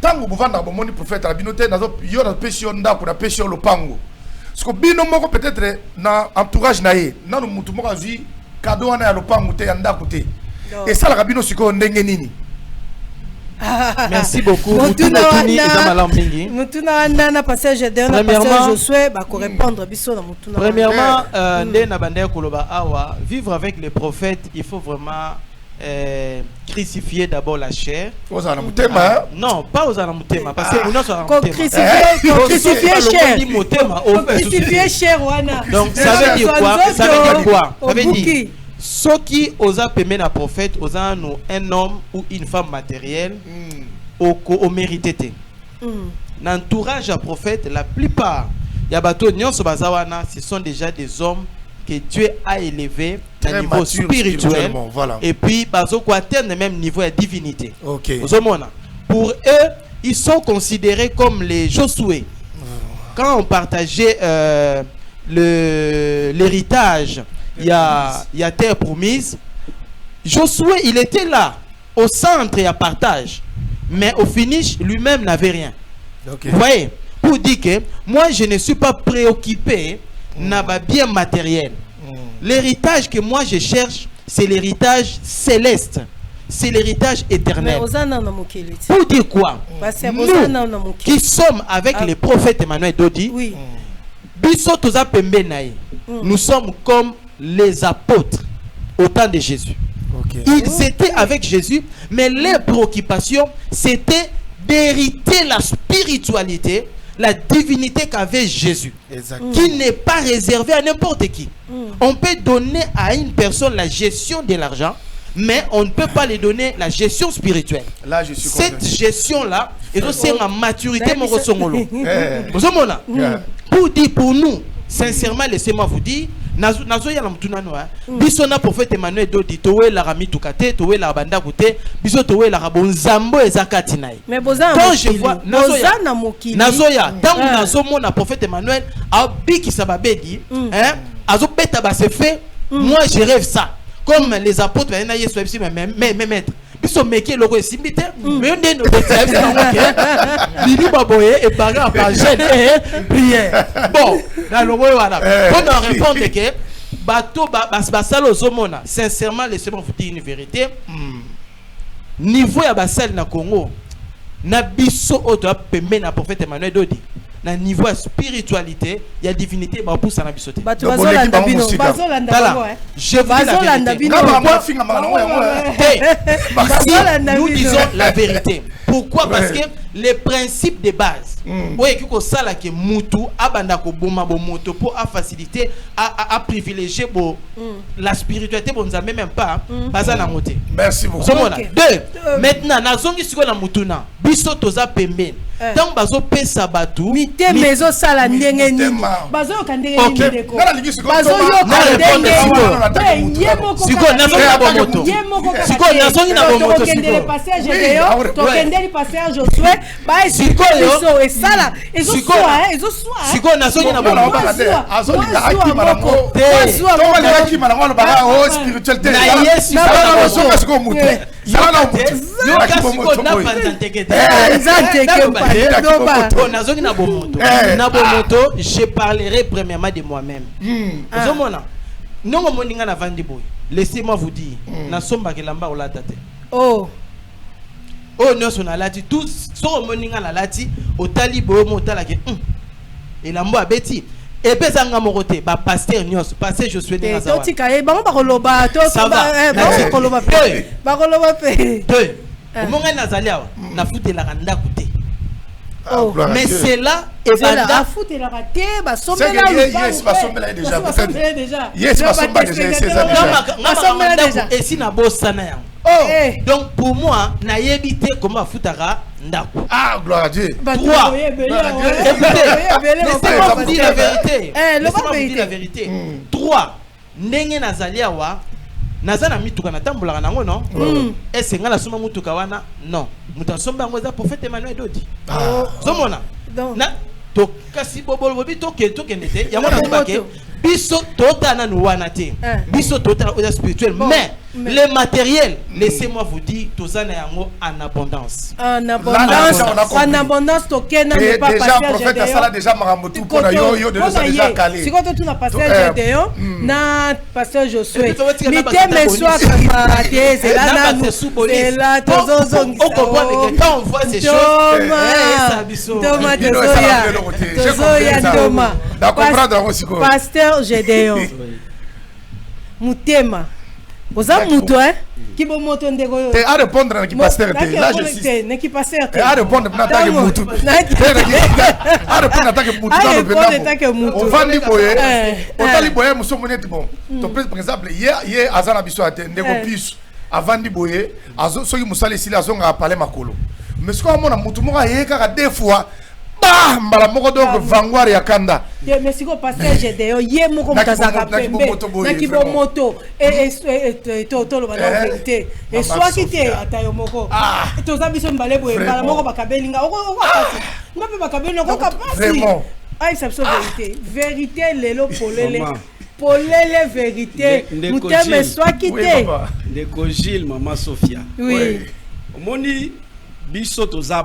Tango buvanda bomoni prophète rabinote nazo yo na pession nda pour na pession lopango. Parce que bino moko peut-être na entourage na ye na no mutu moko azui cadeau na ya lopango te ya ndako te. Et ça la rabino siko ndenge nini. Merci beaucoup. Mutuna na passage de na passage Josué ba ko répondre biso na mutuna. Premièrement, ndé na bande koloba awa, vivre avec les prophètes, il faut vraiment crucifier d'abord la chair. Non, pas aux anamutema parce que nous sommes crucifier chair wana. Donc ça veut dire quoi? Ça veut dire quoi? Ça veut dire ceux qui osent permettre un prophète, osent un homme ou une femme matérielle, au mérité. L'entourage à prophète, la plupart, ce sont déjà des hommes que Dieu a élevés à un niveau spirituel. Voilà. Et puis, ils atteindre le même niveau de divinité. Okay. Pour eux, ils sont considérés comme les Josué. Quand on partageait l'héritage, il y a terre promise. Josué, il était là, au centre et à partage. Mais au finish, lui-même n'avait rien. Okay. Vous voyez, pour dire que moi, je ne suis pas préoccupé d'un bien matériel. L'héritage que moi, je cherche, c'est l'héritage céleste. C'est l'héritage éternel. Pour dire quoi? Nous, qui sommes avec les prophètes Emmanuel Dodi, nous sommes comme les apôtres au temps de Jésus. Okay. Ils étaient avec Jésus, mais leur préoccupation, c'était d'hériter la spiritualité, la divinité qu'avait Jésus, qui n'est pas réservée à n'importe qui. On peut donner à une personne la gestion de l'argent, mais on ne peut pas lui donner la gestion spirituelle. Là, je suis cette gestion-là, c'est en maturité, mon ressongolo. Pour dire pour nous, sincèrement, laissez-moi vous dire, nazoya na mutuna no biso na prophète Emmanuel Dodi towe la rami tukate towe la banda kute biso towe la bonzambo ezakati nayi. Mais bozana quand je vois nazoya tangu nazomo na prophète Emmanuel abiki sababedi azobeta ba se fait moi je rêve ça comme les apôtres na Yesu ebisi mais maître biso meki loko esimbite mais ndé no beta bili baboye et baga par jeune prière bon na loko wana on répondre que bato basalo zomona sincèrement laissez-moi vous dire une vérité niveau ya basali na Congo na biso auto pembe na prophète Emmanuel Dodi na niveau de spiritualité, il y a divinité ba poussa na bisoté. Je vous nous disons la vérité. Pourquoi? Parce que les principes de base, que mutu abanda ko boma bo moto pour faciliter à privilégier la spiritualité bon ça même pas bazana moté. Merci beaucoup. Deux. Maintenant na zongi siko na mutuna biso toza pembe tant bazo pesa batu mitema ezosala ndenge nini bazoyoka ndenge nini ndeko bazoyoka ndenge ye moko siko nazongi na bomoto siko nazongi na bomoto tokendele passage Gédéon tokendeli passage Josué baesikoyo esala ezoswa siko nazongi na bomoto spiritualité nazongi na bomoto na bomoto je parlerai premièrement de moi-même ozomona nongo moninga na vandi boy laissez-moi vous dire na somba kelamba olata te oh nyonso na lati tous so moninga na lati otali boyo motala ke elambo abeti epezanga morote ba pasteur nyonso pasteur Josué de Nazawa totika e bango bakoloba to bakoloba pe bakoloba pe omonga nazali awa na futelaka ndako te mais mais c'est là ebanda futelaka te basombela déjà esi na bosana yango donc pour moi nayebi te comment futaka ndako. Gloire à Dieu. 3. Laissez-moi vous dire la vérité. Laissez-moi vous dire la vérité. 3. Ndenge nazali awa nazana mituka na tambola nango non est-ce nga la suma mutuka wana non mutasomba yango za prophète Emmanuel Dodi zomona na to kasi bobolo bobi to kenete yango na tobake biso totana no wana te biso totana au spirituel mais le matériel laissez-moi vous dire tozana yango en abondance tokena mais pas déjà prophète asala déjà makambotu pona yo déjà calé siko to tuna pasteur Gédéon na pasteur Josué miteme soit kama te c'est là tozozo on comprend que quand on voit ces choses pasteur Gédéon mutema oza muto qui bon moto ndeko yo te a répondre na ki pasteur te là je suis na ki pasteur te a répondre na ta ke mutu a répondre na ta ke mutu dans le on va ni boye on tali boye muso monete bon to par exemple hier azana biso ate ndeko piso avant di boye azo soki musali sili azonga parler makolo mais ce qu'on mona mutu moka yeka deux fois mbala moko donc vanguard ya kanda mais siko pasteur Gédéon ye moko mutazaka pembe na kibo moto to lo bana vérité et soit kité atayo moko to zabiso mbale boye mbala moko bakabelinga oko pasi ngape bakabeli oko kapasi vraiment ça c'est vérité lelo polele vérité muteme soit kité ndeko Gilles maman Sophia oui omoni biso toza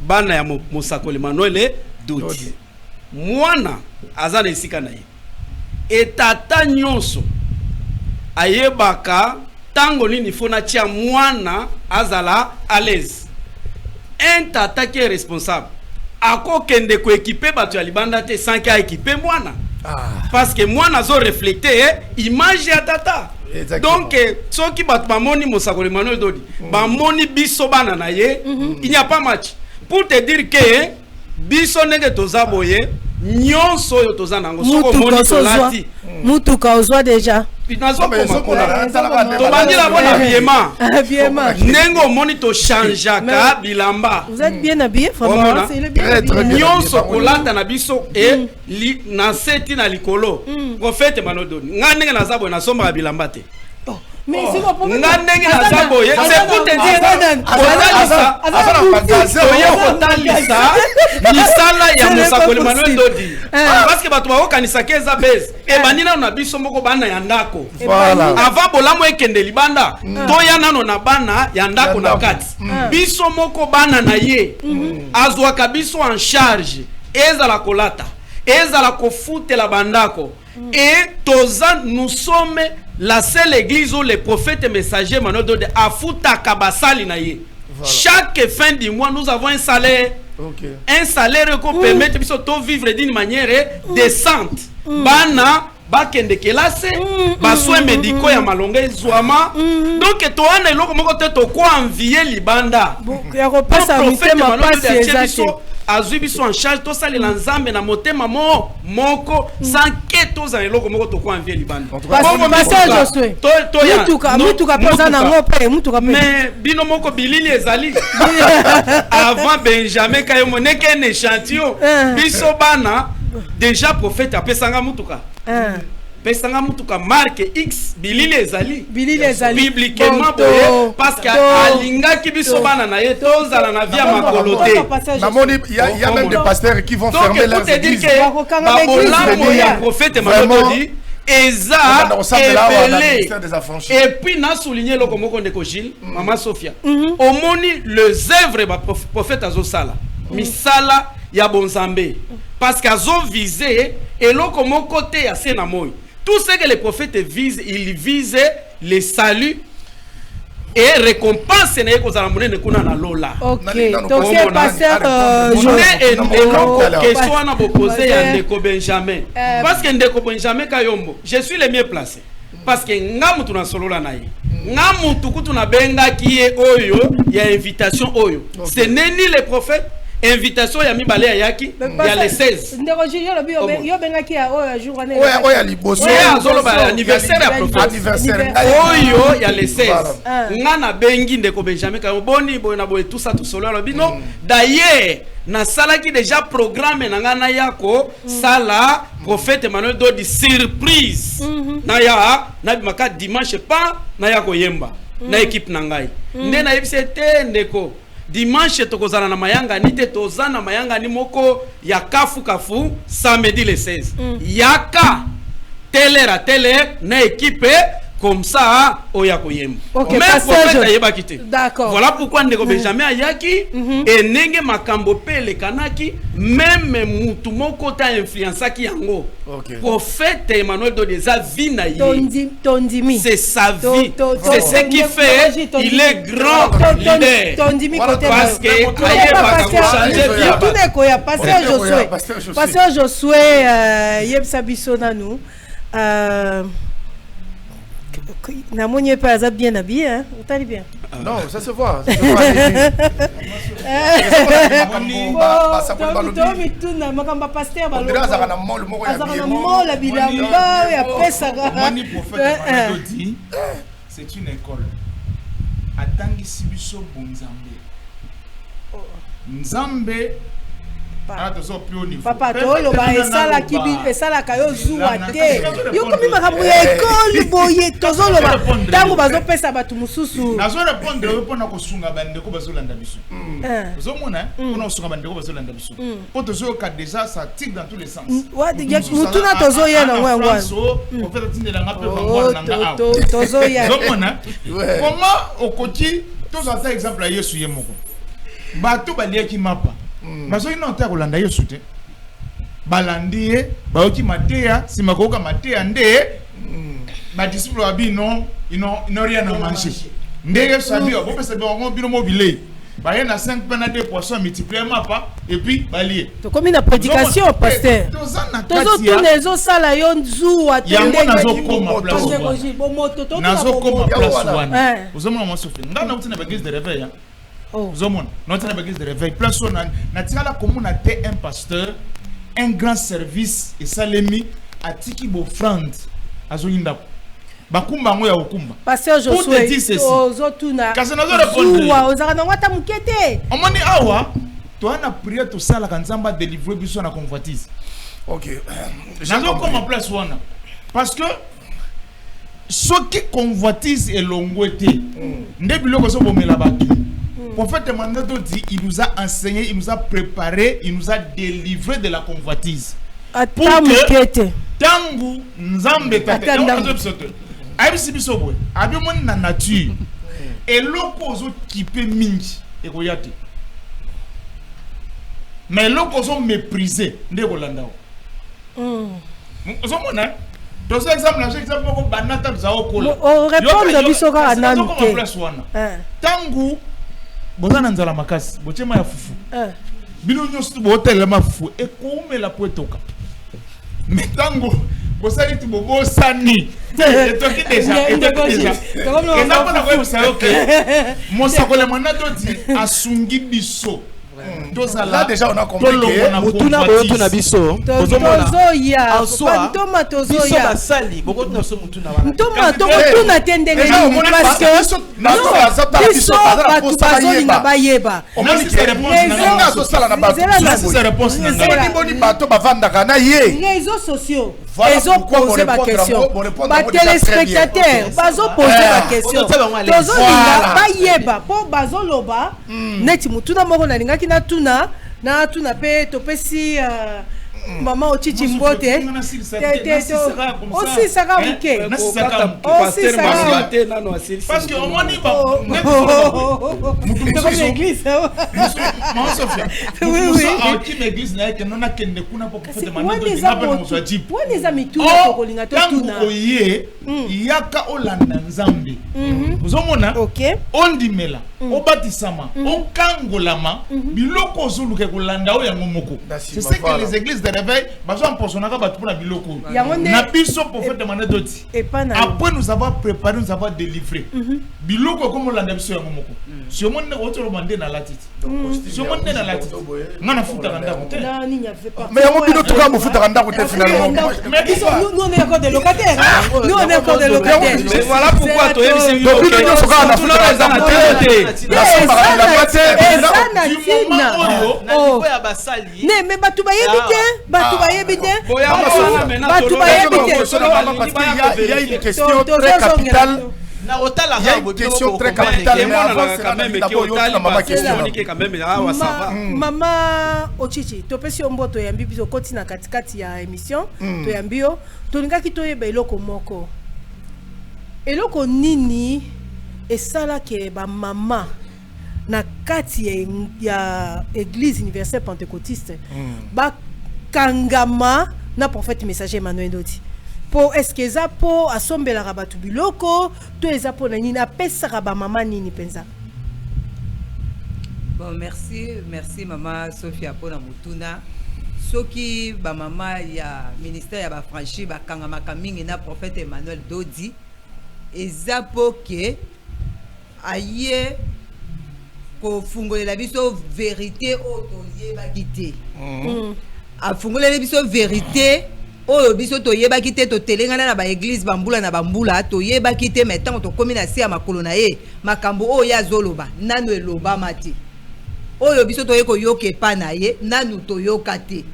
bana ya mosakoli Emmanuel Dodi mwana azana esika na ye etata nyonso ayebaka tango nini fona tia mwana azala à l'aise un tata qui est responsable akokende ko équiper bato ya libanda te sans ki équiper mwana parce que mwana zo refléter image ya tata. Exactement. Donc soki bato bamoni mosakoli Emmanuel Dodi bamoni biso bana na ye il n'y a pas match. Pour te dire que biso nenge toza boye nyonso yo toza nango soko moni tolati mutuka ozwa déjà tobandi la bona biema nengo moni to changeaka bilamba vous êtes bien habillé vraiment c'est le bien nyonso kolata na biso et na seti na likolo prophète Emmanuel Dodi nga nenge naza boye nasomba bilamba te. Mais c'est pas pour c'est pour te dire misala ya mosakoli Emmanuel Dodi parce que bato bakokanisa ke eza base ebandi nano na biso moko bana ya ndako avant bolamo ekende libanda toya nano na bana ya ndako na kati biso moko bana na ye azwaka biso en charge ezala kolata ezala kofutela bandako et toza nous sommes la seule église où les prophètes messagers Emmanuel Dodi afuta kabasali na ye. Chaque fin du mois nous avons un salaire. Un salaire qui permet de vivre d'une manière décente. Bana bakende kelase baswe médicaux ya malonga ezwama donc to ane loko moko te to ko envier libanda ya ko pesa mitema pasi ezate azwi biso en charge to salela nzambe na motema moko sans que toza eloko moko to kwa envie libanda mutuka poza na ngope mutuka mais bino moko bilili ezali avant Benjamin kayo moneke un échantillon biso bana déjà prophète apesanga mutuka pesanga mutuka marque X bilili ezali bibliquement parce que alinga ki biso bana na ye tozala na via makolote il y a même des pasteurs qui vont fermer leurs églises. Babolamo ya prophète Manododi eza epelé et puis na souligner loko moko ndeko Gilles Maman Sophia omoni les œuvres ba prophète azosala misala ya bonzambe parce qu'azo visé et loko moko te ya sena moyo. Tout ce que les prophètes visent, ils visent le salut et récompense na yeko zala monene kuna na lola. OK. Donc c'est pasteur question na poser ya ndeko Benjamin. Parce que ndeko Benjamin Kayombo, je suis le mieux placé. Parce que ngamu tuna solola na ye. Ngamu tukutu na benga ki e oyo ya invitation oyo. Ce n'est ni les prophètes invitation ya mibale ya yaki ya les 16 ndeko yo benga ki ya oyo jour ane oya liboso azolo ba anniversaire ya prophète oyo ya les 16 ngana bengi ndeko Benjamin ka boni boy na boy tout ça tout solo bino d'ailleurs na sala ki déjà programme na ngana yako sala prophète Emmanuel Dodi surprise na ya na bimaka dimanche pas na yako yemba na équipe na ngai nde na yebisete ndeko dimanche tokozana na mayanga nite tozana mayanga ni moko ya kafu samedi le 16 yaka telera na équipe comme ça oya koyemba mais prophète yeba kité d'accord voilà pourquoi ndeko Benjamin ayaki et nenge makambo pele kanaki même mutu moko ta influençaki yango prophète Emmanuel Dodeza vina yi tondimi c'est sa vie c'est ce qui fait il est grand leader tondimi côté parce que ayeba ka changer bien tout ne ko ya pasteur Josué yebsa biso nanu Namoni pas ça bien habillé, hein? Vous allez bien? Non, ça se voit. C'est une école. Atangi Sibiso Bonzambe. Nzambe. Papa tolo ba esala kibi esala kayo zuwa te yo komi makambo ya école boye tozolo ba tango bazo pesa batu mususu nazo répondre pona ko sunga bande ko bazo landa biso zo mona pona sunga bande ko bazo landa biso po tozo ka déjà ça tique dans tous les sens wa mutuna tozo yena ngwa ko fera tindela ngape bangwa nanga tozo yena zo mona comment okoti tozo ça exemple ya Yesu yemoko bato baliaki mapa masoki na otaka kolanda Yesu te balandi ye bayoki mateya sima koyoka mateya nde badisciple babi non rien à manger nde Yesu abi bopesa bango bino mobile baye na 5 pains na 2 poissons multiplier mapa et puis balie to komi na prédication pasteur tozo tunezo sala yo nzuwa te yango nazo koma place wana ozomona mo sofi ngana utina ba église de réveil Zomon, notre église de réveil, place où na tika la commune a un pasteur, un grand service et salemi a tiki bofrande azoyinda. Bakumba ngo ya okumba. Pasteur Josué, ozotuna. Kasi nazo répondre. Zuwa ozaka na ngata mukete. Omoni awa, to ana prière to sala kanzamba délivrer biso na convoitise. OK. Nazo comme en place wana. Parce que ce qui convoitise est longwete. Ndebiloko so bomela batu. Prophète Emmanuel Dodi, il nous a enseigné, il nous a préparé, il nous a délivré de la convoitise. Pour que tangu nzambe tate ayebisi biso boye abimoni na nature eloko ozo kipe mingi ekoya te mais eloko ozo mépriser nde kolanda ozomona tozo exemple moko banata bizao kola répondre biso kaka nanu te tangu bozana nzala makasi bochema ya fufu bino nyoso botelema mafufu ekomela po etoka metango bosali ti bobosani etoki déjà eza pona koyebisa yo ke mosakole mwana dodi asungi biso Là déjà on a compris que mutuna boyoto na biso tozoya en soi ntoma biso tozoya basali bokoto na so mutuna wana ntoma tokotuna te ndenge nini parce que biso bato bazolinga bayeba bato bavandaka na ye réseaux sociaux ezopose baquestion batelespectateur bazopose baquestion tozolinga bayeba mpo bazoloba neti mutuna moko nalingaki natuna mpe topesi mama ochichi mbote osisaka moke parce que omoni wana eza mituna tokolinga totuna oye yaka olanda nzambe ozomona ondimela obatisama okangolama biloko ozoluka kolanda oyo yango moko c'est ce que les églises de réveil bazo empoisonnaka bato mpona biloko na biso prophète manedoti après nous avons préparé nous avons délivré biloko comme olanda biso yango moko si omoni otoloba nde na latiti si omoni nde na latiti nga nafutaka ndako te mais yango bino toka mofutaka ndako te finalement nous on est encore des locataires nous on est encore des locataires voilà pourquoi toyebisi donc bino nyonso kaka nafutaka ndako te mais bato bayebi te bato bayebi te il y a une question très capitale. Il y a une question très capitale. Maman Ochichi, topesi omboto yambi biso koti na katikati ya émission to yambio tolingaki toyeba eloko moko eloko nini esala ke ba mama na kati ya église universelle pentecôtiste ba kangama na prophète messager Emmanuel Ndoti po est-ce que eza po asombelaka bato biloko to eza po na nini apesaka ba mama nini penza? Bon, merci maman Sophia pona mutuna soki ba mama ya ministère ya ba franchi ba kangamaka mingi na prophète Emmanuel Ndoti eza po ke aye ko fungolela biso vérité o toyebaki te afungolela biso vérité oyo biso toyebaki te totelengana na ba église bambula na bambula toyebaki te mais tant tokomi na se ya makolo na ye makambo oyo ya zoloba nanu elobama te oyo biso toye koyoka epa na ye nanu toyoka te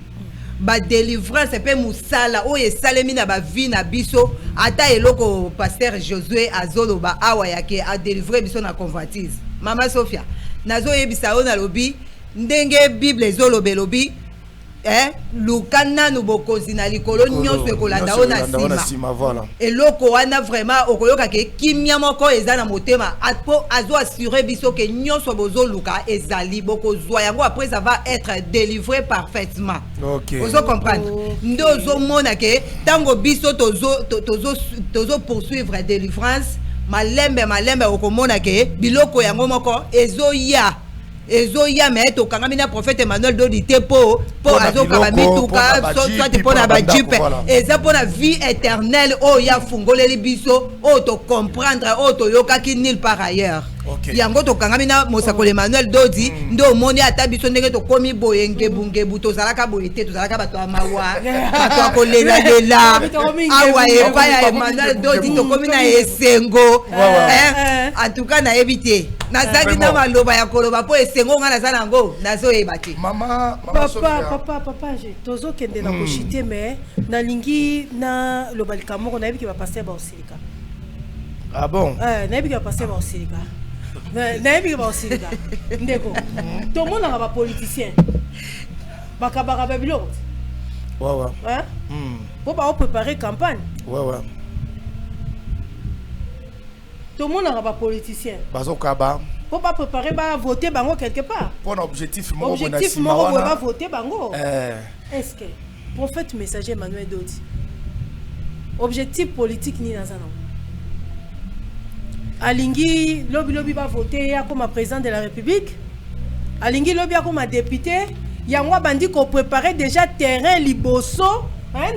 ba délivrance pe musala oyo esalemi na ba vie na biso ata eloko pasteur Josué azoloba awa yake a délivrer biso na convoitise. Mama Sophia nazo yebisa yo na lobi ndenge bible ezolobe lobi lukana no bokozi na likolo nyonso ekolanda ona sima voilà eloko wana vraiment okoyoka ke kimia moko eza na motema apo azo assurer biso ke nyonso bozoluka ezali bokozwa yango après ça va être délivré parfaitement. OK ozo comprendre ndozo mona ke tango biso tozo poursuivre délivrance malembe okomona ke biloko yango moko ezoya mais tokangami na prophète Emmanuel Ndoti te po azokaba mituka soit pona ba jipe eza pona vie éternelle o ya fungoleli biso o to comprendre o to yokaki nulle part ailleurs. Yango tokangami na mosakoli Emmanuel Ndoti ndo moni ata biso ndenge tokomi boye ngebungebu tozalaka boye te tozalaka bato ya mawa bato akolela awa epa ya Emmanuel Ndoti tokomi na esengo en tout cas nayebi te nazali na maloba ya koloba po esengo nga naza nango nazoyeba te. Papa tozokende na koshite mais nalingi na lobalika moko nayebi ke bapasteur baosilika. Ah bon? Nayebi ke bapasteur baosilika. Nayebi ke baosilika ndeko tomonaka bapoliticien bakabaka babiloko po baopréparer campagne tomonaka bapoliticien bazokaba po bapréparer bavoter bango quelque part pona objectif moko boye bavoter bango. Est-ce que prophète messager Emmanuel Ndoti objectif politique ni nazana alingi lobi ba voter ya comme président de la République alingi lobi ya comme député yango bandi ko préparer déjà terrain liboso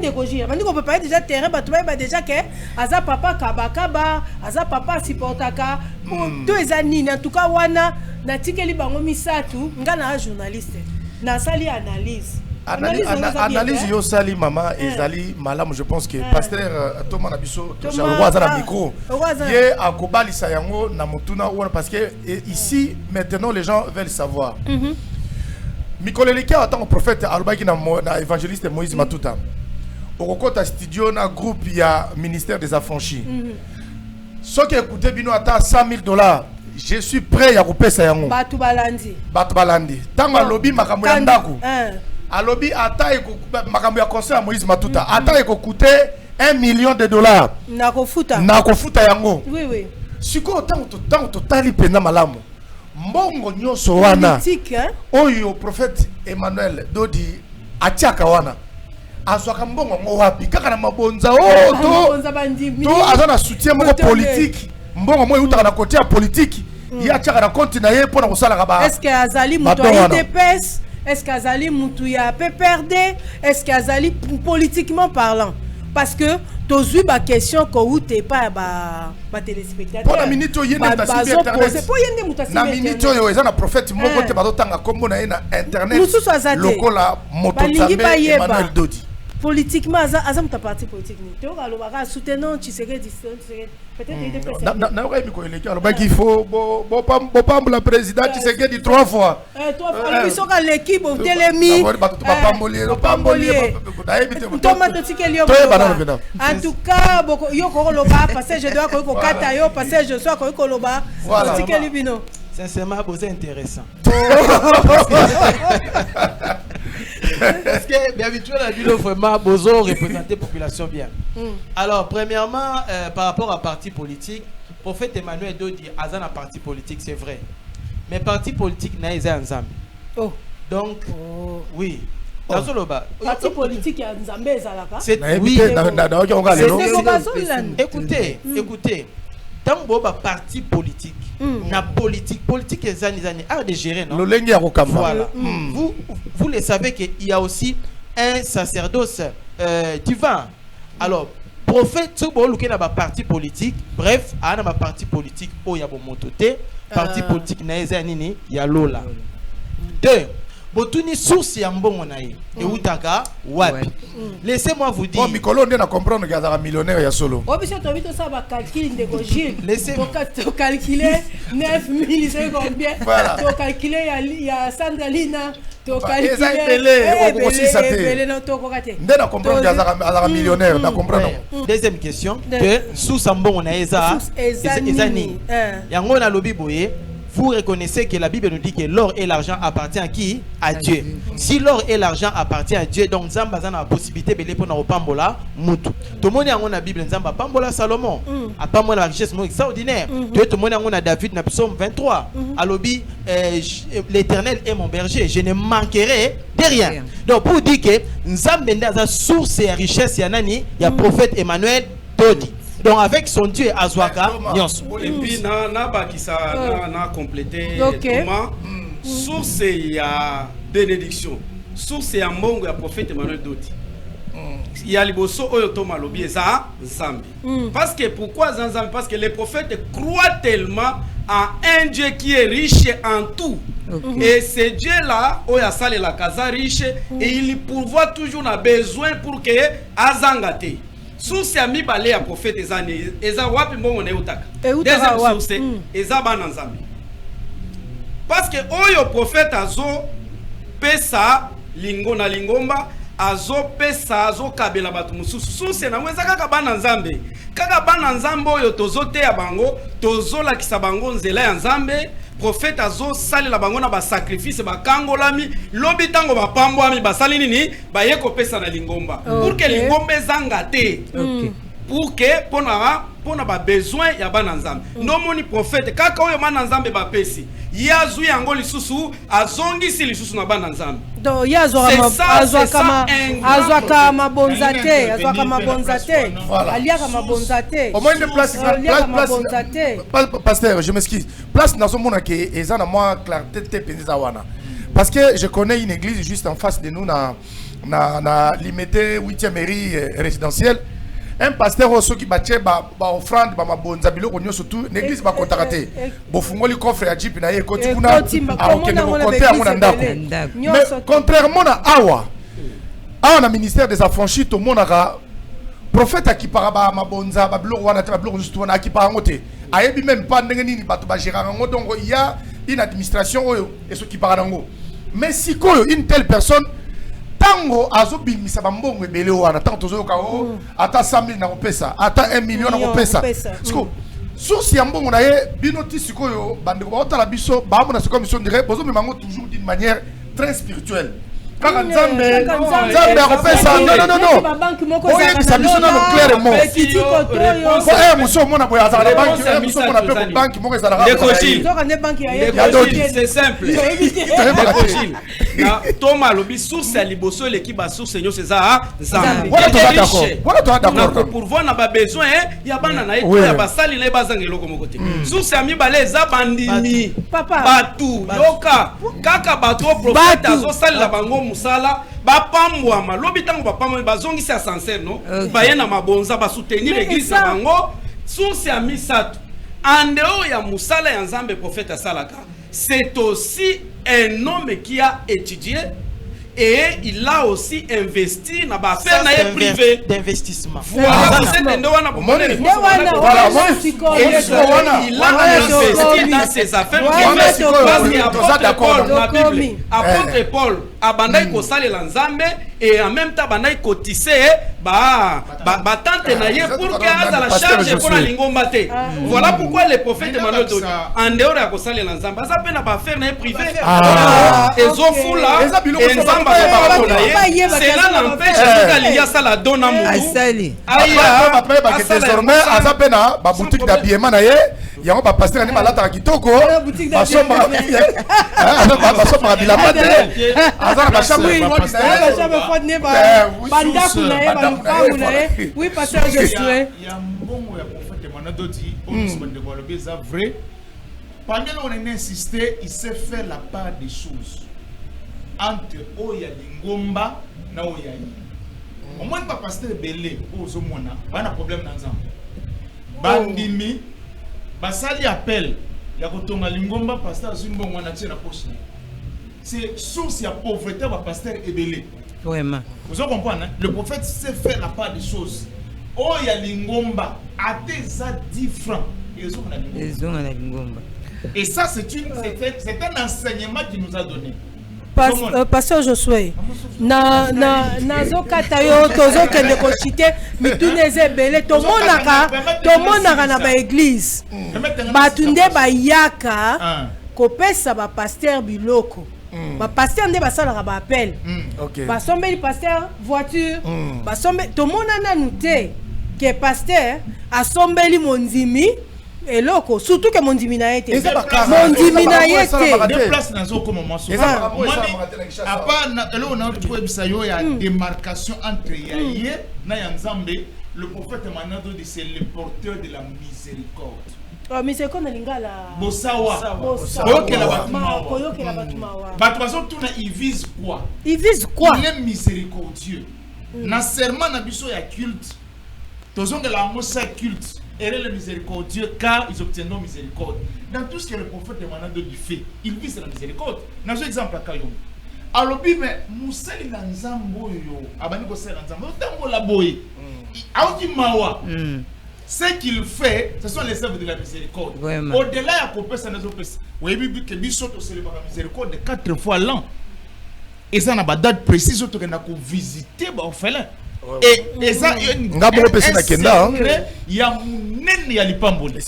de Roger bandi ko préparer déjà terrain ba déjà que aza papa kabakaba aza papa supportaka to ezani en tout cas wana natikeli bango misatu nga na journaliste nasali analyse analyse yo sali mama ezali malamu. Je pense que pasteur Thomas Nabiso Charleroi azana micro ye akobalisa yango na mutuna parce que ici maintenant les gens veulent savoir. Mikoleleki en tant que prophète alobaki na évangéliste Moïse Matuta okokota studio na groupe ya ministère des affranchis. Ce qui écouté bino ata $100,000, je suis prêt à couper ça yango. Batu balandi. Tango alobi makambo ya ndaku. Alobi ata makambo ya conseil Moïse Matuta ata ekoute $1 million. Nakofuta yango. Oui. Siko tango totali pena malamu. Mbongo nyoso wana. Oyo prophète Emmanuel Dodi atiaka wana. Azwaka mbongo ngo wapi kaka na mabonza to azana soutien moko politique mbongo moyo utaka na côté ya politique ya atiaka na compte na ye pona kosala ka ba. Est-ce que azali mutu ya IDPS? Est-ce que azali mutu ya PPRD? Est-ce que azali politiquement parlant? Parce que tozui ba question ko ute pa ba téléspectateur. Pour la minute yo yende mutasi internet. Na minute yo ezana prophète moko te bazotanga kombo na ye na internet. Lokola mototambe Emmanuel Dodi. Politiquement azam ta parti politique ni to alobaka soutenant Tshisekedi peut-être il est na oka miko eleki alobaki il faut bo pambula président Tshisekedi 3 fois. 3 fois ils sont à l'équipe au telemi pambolier Thomas Totikeli en tout cas boko yo ko loba parce que je dois ko kata yo parce que je sois ko loba Totikeli bino sincèrement c'est intéressant. Parce que bien habitué la vidéo vraiment Bozo représenter population bien. Alors premièrement par rapport à parti politique, prophète Emmanuel Dodi azana parti politique c'est vrai. Mais parti politique na eza nzambe. Donc oui. Parti politique ya nzambe ezalaka. Oui. Écoutez. Tant que parti politique, na politique est art de gérer, non? Voilà. Vous le savez qu'il y a aussi un sacerdoce divin. Alors, prophète, ce qui est parti politique, bref, il y a un parti politique où il y a un parti politique, il y a Lola. Deux. Botuni source ya mbongo na ye eutaka wapi. Laissez-moi vous dire. Mikolo ndena comprendre que azara millionnaire ya solo. Obiso to bito sa ba calcul de Gogil. Laissez-moi calculer 9,000 c'est combien? To calculer ya Sandra Lina, to calculer aussi ça te. Ndena comprendre que azara millionnaire, na comprendre. Deuxième question que sous mbongo na eza ezani. Yango na lobi boye. Vous reconnaissez que la Bible nous dit que l'or et l'argent appartient à qui? À Dieu. Si l'or et l'argent appartient à Dieu, donc Nzamba a la possibilité de répondre au pambola mutu. Tout le monde a la Bible Nzamba pambola Salomon. A pas moins la richesse extraordinaire. Tout le monde a David na psaume 23. Alobi l'Éternel est mon berger, je ne manquerai de rien. Donc pour dire que Nzamba a source et richesse yanani, il y a prophète Emmanuel Dodi. Donc avec son Dieu Azwaka, et puis na complété comment source il y a bénédiction, source il y a mbongo ya prophète Emmanuel Dodi. Il y a liboso oyo Thomas lobi eza Nzambe. Parce que pourquoi Nzambe? Parce que les prophètes croient tellement en un Dieu qui est riche en tout. Et ce Dieu là oyo asale la casa riche et il pourvoit toujours na besoin pour que azangate. Source ya mibale ya prophète ezani eza wapi mbongo na utaka. Deuxième source eza bana Nzambe. Parce que oyo prophète azo pesa lingo na lingomba azo pesa azo kabela batu mususu. Source na mweza kaka bana Nzambe. Kaka bana Nzambe oyo tozote ya bango, tozola kisa bango nzela ya Nzambe. Prophète azo sali la bango na ba sacrifice ba kangolami lobi tango ba pambwami ba sali nini ba yeko pesa na lingomba pour que lingomba zangate pour que pona ba besoin ya bana Nzambe no moni prophète kaka oyo bana Nzambe ba pesi yazu yango lisusu azongisi lisusu na bana Nzambe donc yazo azwaka mabonzate aliaka mabonzate au moins une place pasteur je m'excuse place dans ce monde qui est na moi clarté te penza wana parce que je connais une église juste en face de nous na limité 8e mairie résidentielle un pasteur aussi qui bache ba offrande ba mabonza biloko nyoso tout l'église ba contacter bo fungoli coffre ya jeep na ye koti kuna okende ko compter amona ndako mais contrairement à awa na ministère des affranchis to monaka prophète qui paraba mabonza ba biloko wana te ba biloko nyoso tout wana qui parango te ayebi même pas ndenge nini bato ba gérer ngo donc il y a une administration oyo et ce qui parango mais si koyo une telle personne tango azobimisa bambongo ebele wana tango tozoyoka o ata 100 000 na kopesa ata 1 million na kopesa siko source ya mbongo na ye bino ti sikoyo bandeko baotala biso baamona sikoyo mission dirait bozomemango toujours d'une manière très spirituelle kaka nzambe akopesa non oyebisa biso nano clairement mosu omona boye azalaka mosu omona mpe banki moko ezalaka c'est simple toma alobi source ya liboso eleki basource nyonso eza nzambe pourvoir na babesoin ya bana na ye to ya basali na ye bazanga eloko moko te source ya mibale eza bandimi batu yoka kaka bato prophète azosalela bango musala bapambwama lobi ntango bapambwama bazongisa sincere no baye na mabonza basoutenir église na bango source ya misato andeo ya musala ya nzambe prophète asalaka c'est aussi un homme qui a étudié et il a aussi investi na ba affaire na privé d'investissement. Voilà, c'est ndo wana bomone. Il a investi dans ses affaires privées parce qu'il apôtre Paul na Bible. Apôtre Paul abandai ko salela nzambe et en même temps bandai ko tisser ba tante na ye pour que aza la charge pour la lingomba te. Voilà pourquoi les prophètes Emmanuel Dodi en dehors ya ko salela nzambe aza pe na ba affaire na privé. Ezofula cela n'empêche qu'il y a ça la donne à mon désormais azapena ba boutique d'habillement na ye yango ba pasteur ni malata kitoko basoma basoma bilamba te azana ba chambre oui pasteur je suis ya mbongo ya prophète Emmanuel Dodi on se demande de le c'est vrai pendant on a insisté il sait faire la part des choses entre oya lingomba na oya yi au moins pas pasteur belé ozo mona bana problème na nzambe bandimi basali appel ya kotonga lingomba pasteur zimbongo na tia na poche c'est source ya pauvreté ba pasteur ebelé vraiment vous comprenez le prophète sait faire la part des choses oya lingomba a déjà 10 francs ils ont na lingomba et ça c'est un enseignement qui nous a donné. Pasteur Josué, na zokata yo tozo kende ko citer mituneze belé to monaka na ba église batunde ba yaka ko pesa ba pasteur biloko ba pasteur nde basala ba appel ba sombeli pasteur voiture ba sombe to monana nute que pasteur a sombeli monzimi eloko surtout que mondimi na été mondimi na été deux places na zo comme moment apana eloko na ko ebisa yo ya démarcation entre yaye na ya nzambe le prophète Emmanuel Dodi c'est le porteur de la miséricorde. Miséricorde na lingala bosawa koyokela batumawa batwazo tuna il vise quoi il est miséricordieux na serment na biso ya culte tozonga la mosa culte et le miséricordieux car ils obtiendront miséricorde. Dans tout ce que le prophète Emmanuel Dodi fait, il vise la miséricorde. Dans un exemple à Kayom. Alors, mais Moussali Nanzambo yo, Abaniko Sel Nanzambo, Tango la boye. Aouki Mawa. Ce qu'il fait, ce sont les œuvres de la miséricorde. Au-delà, à couper ça nous oppresse. Oui, oui, que Bissot célèbre la miséricorde 4 fois l'an. Et ça n'a pas date précise où tu as visité l'orphelin. Et ça, il y a munene ya lipamboli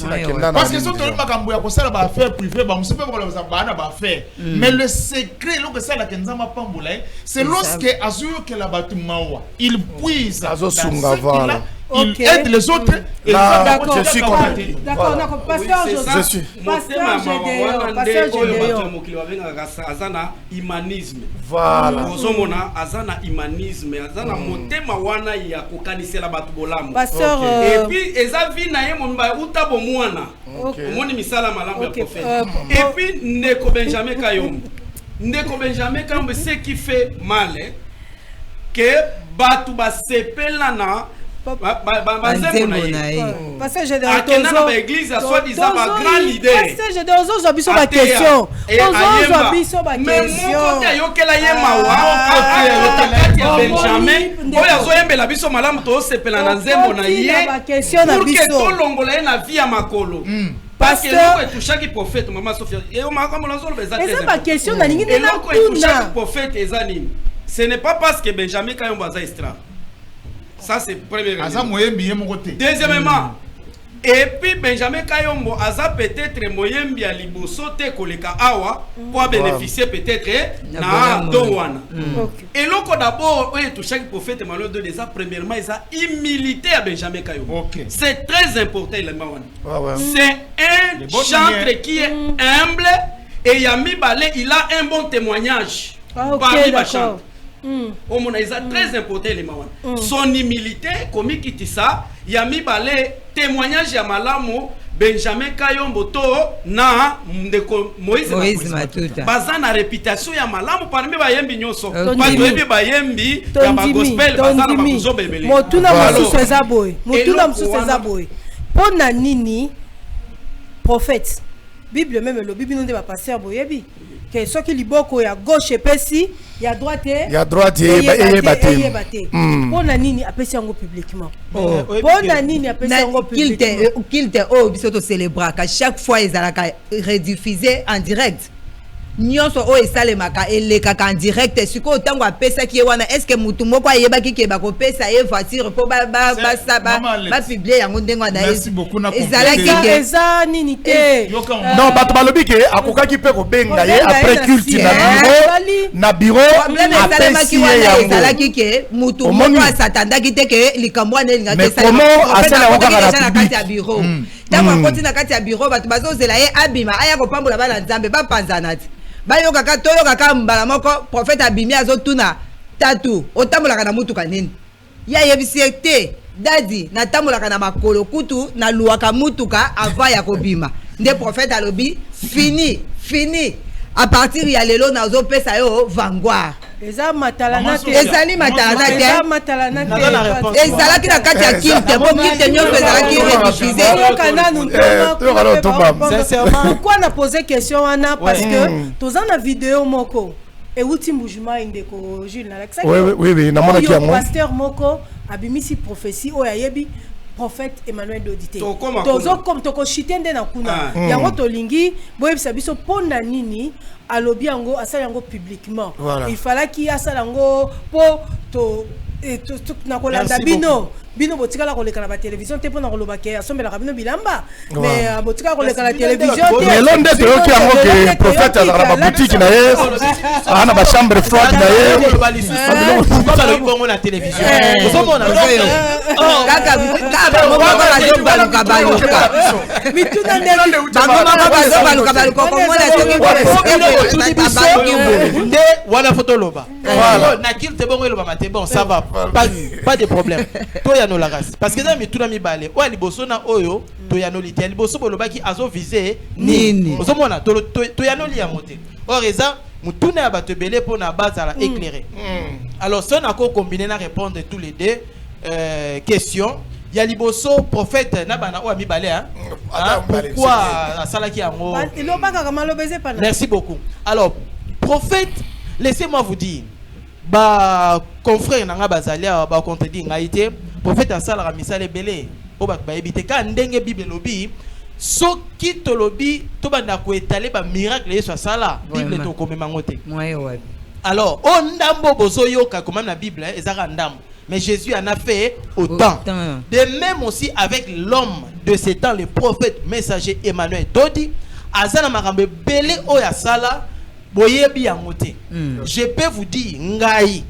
parce que surtout makambo ya kosala ba affaire privée ba musepe ko la bana ba affaire mais le secret lo que ça la kenzama pambola c'est lorsque azuyo que la batu mawa il puise azosunga vala il aide les autres et d'accord je suis convaincu d'accord pasteur je suis pasteur azana humanisme voilà ozomona azana humanisme azana motema wana ya kokanisela batu bolamu pasteur et puis eza vi na ye momba utabo mwana omoni misala malambo ya prophète et puis ndeko Benjamin Kayombe ce qui fait mal que batu ba sepela na Parce que j'ai des église à soi disant ma grande idée. Parce que j'ai des biso ba question. Ozo biso ba question. Mais mon côté yokela yema wa Benjamin. Oya zo yembela biso malamu to sepela na nzembo na ye. Pour que to longola na vie ya makolo. Parce que nous chaque prophète maman Sophia et on m'a comme l'ensemble des athlètes. C'est pas question na ningi na chaque prophète ezanine. Ce n'est pas parce que Benjamin Kayombo a extra. Ça c'est premièrement. Deuxièmement, et puis Benjamin Kayombo a peut-être moyembi à liboso te koleka awa pour bénéficier peut-être na dowana. Et l'autre d'abord, oui, tout chaque prophète Emmanuel de déjà premièrement ils a humilité à Benjamin Kayombo. C'est très important il c'est un chantre qui est humble et Yami Balé il a un bon témoignage parmi les chanteurs. Au monde est très important les maman. Son humilité comme qui ça, Yami Balé témoignage ya malamu Benjamin Kayombo to na ndeko Moïse Matuta. Baza na réputation ya malamu parmi ba yembi nyonso. Ba ba yembi ya ba gospel baza na bakuzo bebele. Motuna mususu ezaboy. Motuna mususu ezaboy. Pona nini prophète. Bible même le Bible non de ba pasteur boyebi. Que ce qui liboko ya gauche epesi ya droite et batté. Pona nini apesi yango publiquement. Pona nini apesi yango publiquement. Qu'il te oh biso to célébrer à chaque fois ils allaka rediffusé en direct. Nyonso o esalemaka elekaka en direct siko tango apesa ki wana est-ce que mutu moko ayeba ki ke ba ko pesa e voiture po ba publier yango ndengo na ezalaki eza nini te non bato balobi ke akoka ki pe ko benga ye après culte na bureau esalemaki wana ezalaki ke mutu moko asatandaki te ke likambo wana elinga ke sala mais asala na kati ya bureau tango akoti na kati ya bureau bato bazozela ye abima aya kopambola bana nzambe bapanzana ti bayoka ka toyoka ka mbala moko prophète abimi azotuna tatu otambolaka na mutuka nini ya yebisiete dadi na tambolaka na makolo kutu na luaka mutuka avant ya kobima nde prophète alobi fini à partir ya lelo na zo pesa yo vangoire eza matalana te ezali matalana te eza matalana te ezalaki na kati ya kilte bo kilte nyonso ezalaki rediffusé pourquoi na poser question wana parce que toza na vidéo moko euti mbujuma indeko Jules na Alexa oui na mona ki yango pasteur moko abimisi prophétie o yayebi prophète Emmanuel Dodité tozo comme toko chitende na kuna yango tolingi boyebisa biso ponda nini alobi yango asala yango publiquement il fallait qu'il asala yango po to na kolanda bino botika la koleka na ba télévision te pona koloba ke asombela ka bino bilamba mais botika koleka la télévision te mais l'onde te yoki yango ke prophète ala ba boutique na ye ana ba chambre froide na ye pourquoi ba lobi na télévision osomona kaka baluka mituna ndeli baluka komona soki nde wana photo loba na kilte bongo loba mate bon ça va pas de problème toi no la race parce que dans mituna mibale o liboso na oyo to ya no litia liboso bolobaki azo viser nini osomona to ya no lia moté or eza mutuna ya bato belé pour na base à la éclairer alors ça on a combiné na répondre tous les deux questions ya liboso prophète na bana o mibale hein pourquoi asalaki yango merci beaucoup alors prophète laissez-moi vous dire ba confrère nanga bazalia ba contredire ngaité prophète asala misale belé o ba ebité ka ndenge bible lobi soki to lobi to banda ko étaler ba miracle yeso asala bible to komema ngote alors on ndambo bozo yoka comme na bible ezaka ndambo mais Jésus en a fait autant de même aussi avec l'homme de ces temps le prophète messager Emmanuel Dodi azana makambe belé o ya sala boyebi yangote je peux vous dire ngai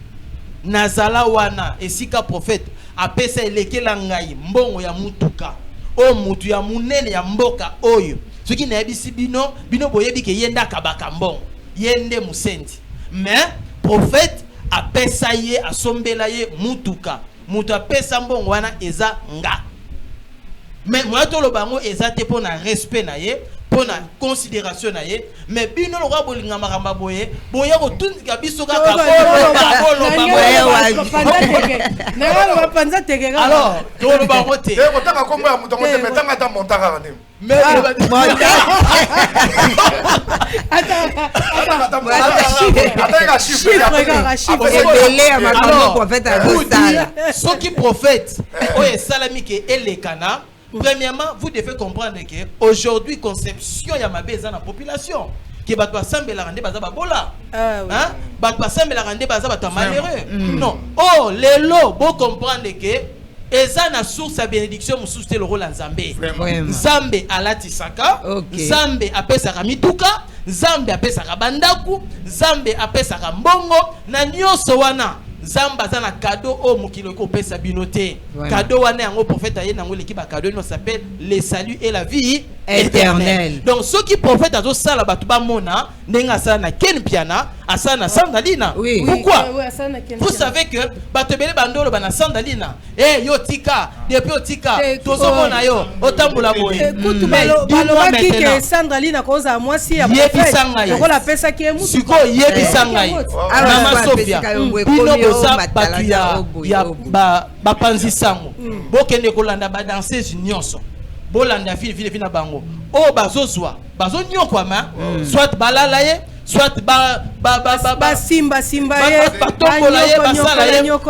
nazala wana esika prophète apesa elekela ngai mbongo ya mutuka o mutu ya munene ya mboka oyo soki na yebisi bino boyebi ke yenda kabaka mbongo yende musendi mais prophète apesa ye asombela ye mutuka mutu apesa mbongo wana eza nga mais moi to lo bango eza te pona respect na ye pour na considération na ye mais bino lo bolinga makamba boye boya ko tundika biso kaka alors to lo ba roté ko taka kombo ya mutongo te metanga ta montaka ne mais ce qui prophète oye salami ke elekana. Premièrement, vous devez comprendre que aujourd'hui conception ya mabe za na population que bato assemble la rende baza babola hein bato assemble la rende baza bato malheureux non oh lelo bo comprendre que eza na source ya bénédiction mususu te le rôle nzambe nzambe alati saka nzambe apesaka mituka nzambe apesaka bandaku nzambe apesaka mbongo na nyonso wana Zamba zana cadeau au mukilo ko pesa binoté cadeau wana yango prophète aye nango l'équipe cadeau nous s'appelle le salut et la vie éternelle. Donc ceux qui prophète azo sala batu ba mona ndenga sala na ken piana asana sandalina. Pourquoi? Vous savez que batu bele bandolo bana sandalina yo tika depuis otika tozo mona yo otambula boye. Écoute balobaki que sandalina koza mwasi ya prophète ko la pesa ki mutu siko yebisanga Mama Sophia ya bapanzi sango bokende kolanda ba danseuse nyonso bolanda fili na bango o bazozwa bazonyokwama soit balala ye soit simba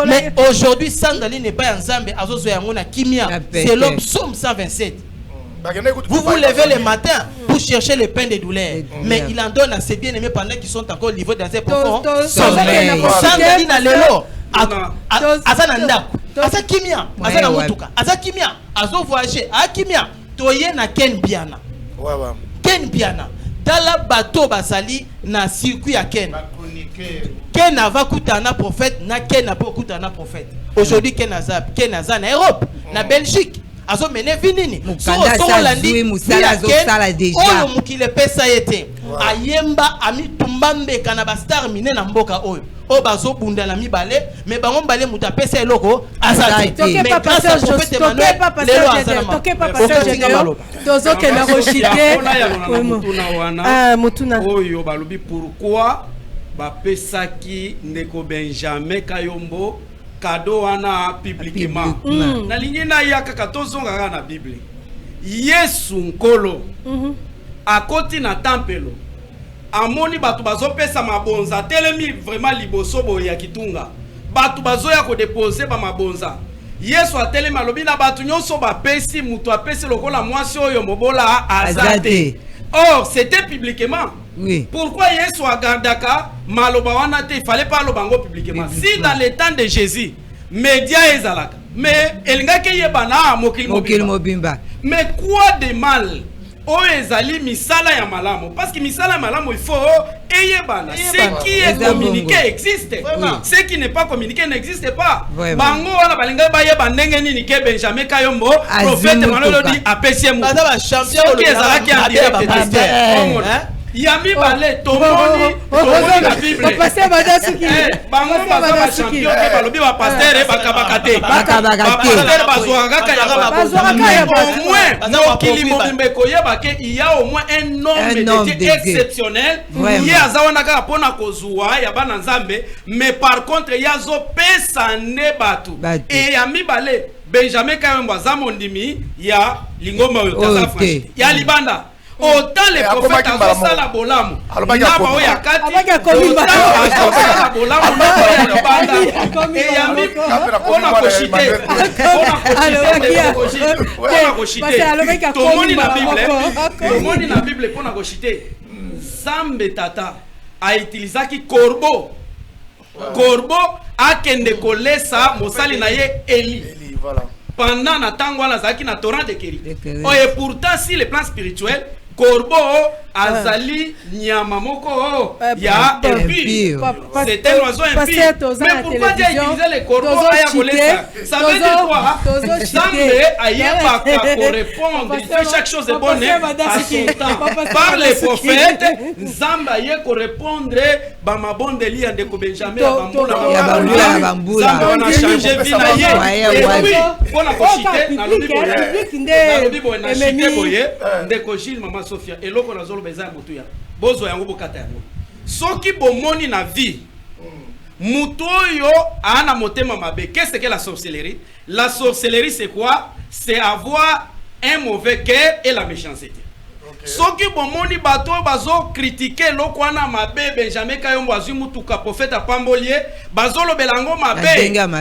mais aujourd'hui Sandali n'est pas ensemble azozwa yango na kimia c'est l'homme Psaume 127. Vous vous levez le matin pour chercher le pain de douleur, mais il en donne à ses bien-aimés pendant qu'ils sont encore au niveau dans un profond sommeil. Sandali na lelo azana ndaku asa kimia azana mutuka asa kimia azo voyager a kimia toye na ken biana dala bateau basali na circuit ya ken ava kutana prophète na ken na kutana prophète aujourd'hui ken aza na Europe na Belgique azo mene vinini so landi musala zo sala déjà oyo mukile pesa yete ayemba ami tumbambe kana ba star mine na mboka oyo o bazo bunda na mibale mais bango mbale muta pesa eloko azati mais grâce à prophète Emmanuel lelo azana tozo ke na rochite mutuna oyo balobi pourquoi ba pesa ki ndeko Benjamin Kayombo cadeau wana publiquement na ligne na yaka katozonga na Bible Yesu nkolo akoti na tempelo amoni batu bazopesa mabonza telemi vraiment liboso boya ya kitunga batu bazoya ko déposer ba mabonza Yesu atelema lobi na batu nyonso ba pesi mutu apesi lokola mwasi oyo mobola azate. Or c'était publiquement. Oui. Pourquoi Yesu agardaka maloba wana te, il fallait pas lobango publiquement. Si dans le temps de Jésus média ezalaka mais elingaki yebana mokili mobimba mais quoi de mal o ezali misala ya malamu parce que misala ya malamu il faut eyebana ce qui est communiqué existe ce qui n'est pas communiqué n'existe pas bango wana balinga bayeba ndenge nini ke Benjamin Kayombo prophète Emmanuel di apesi mu ba champion qui ezalaki en direct Yami balé tomoni la Bible passer badasuki bango ba champion ke balobi ba pasteur bakabakate pasteur bazwaka ya au moins no kilimo bimbeko yeba ke il y a au moins un homme de Dieu exceptionnel il y a zawana ka pona kozwa ya bana nzambe mais par contre yazo pesa ne batu et yami balé Benjamin Kayombo zamondimi ya lingoma yo kaza franchi ya libanda autant les prophètes ont la bolamu naba oya kati la bolamu et yami ona koshite tomoni na Bible pona koshite Zambe tata a utilisé qui corbeau akende kolesa mosali na ye Eli pendant na tango na zaki na torrent de Kéri. Et pourtant si le plan spirituel Corbeau azali nyama moko ya impur. C'est un oiseau impur. Mais pourquoi Dieu a utilisé les corbeaux à Yakolesa? Ça veut dire quoi? Zambé ayebaka pour répondre. Il fait chaque chose de bonne à son temps. Par les prophètes, Zambé ayé pour répondre. Bamabonde li andeko Benjamin Bambula. Zambé on a changé vie na ye. Oui, on a kochité na lobi boye na chité boye ndeko Gilles Maman Sophia eloko na zolo beza mutu ya bozo yango bokata yango soki bomoni na vie mutu oyo ana motema mabe. Qu'est-ce que la sorcellerie? La sorcellerie c'est quoi? C'est avoir un mauvais cœur et la méchanceté. Soki bomoni bato bazo critiquer lokwana mabe Benjamin Kayombo azui mutuka prophète apambolie bazolo belango mabe.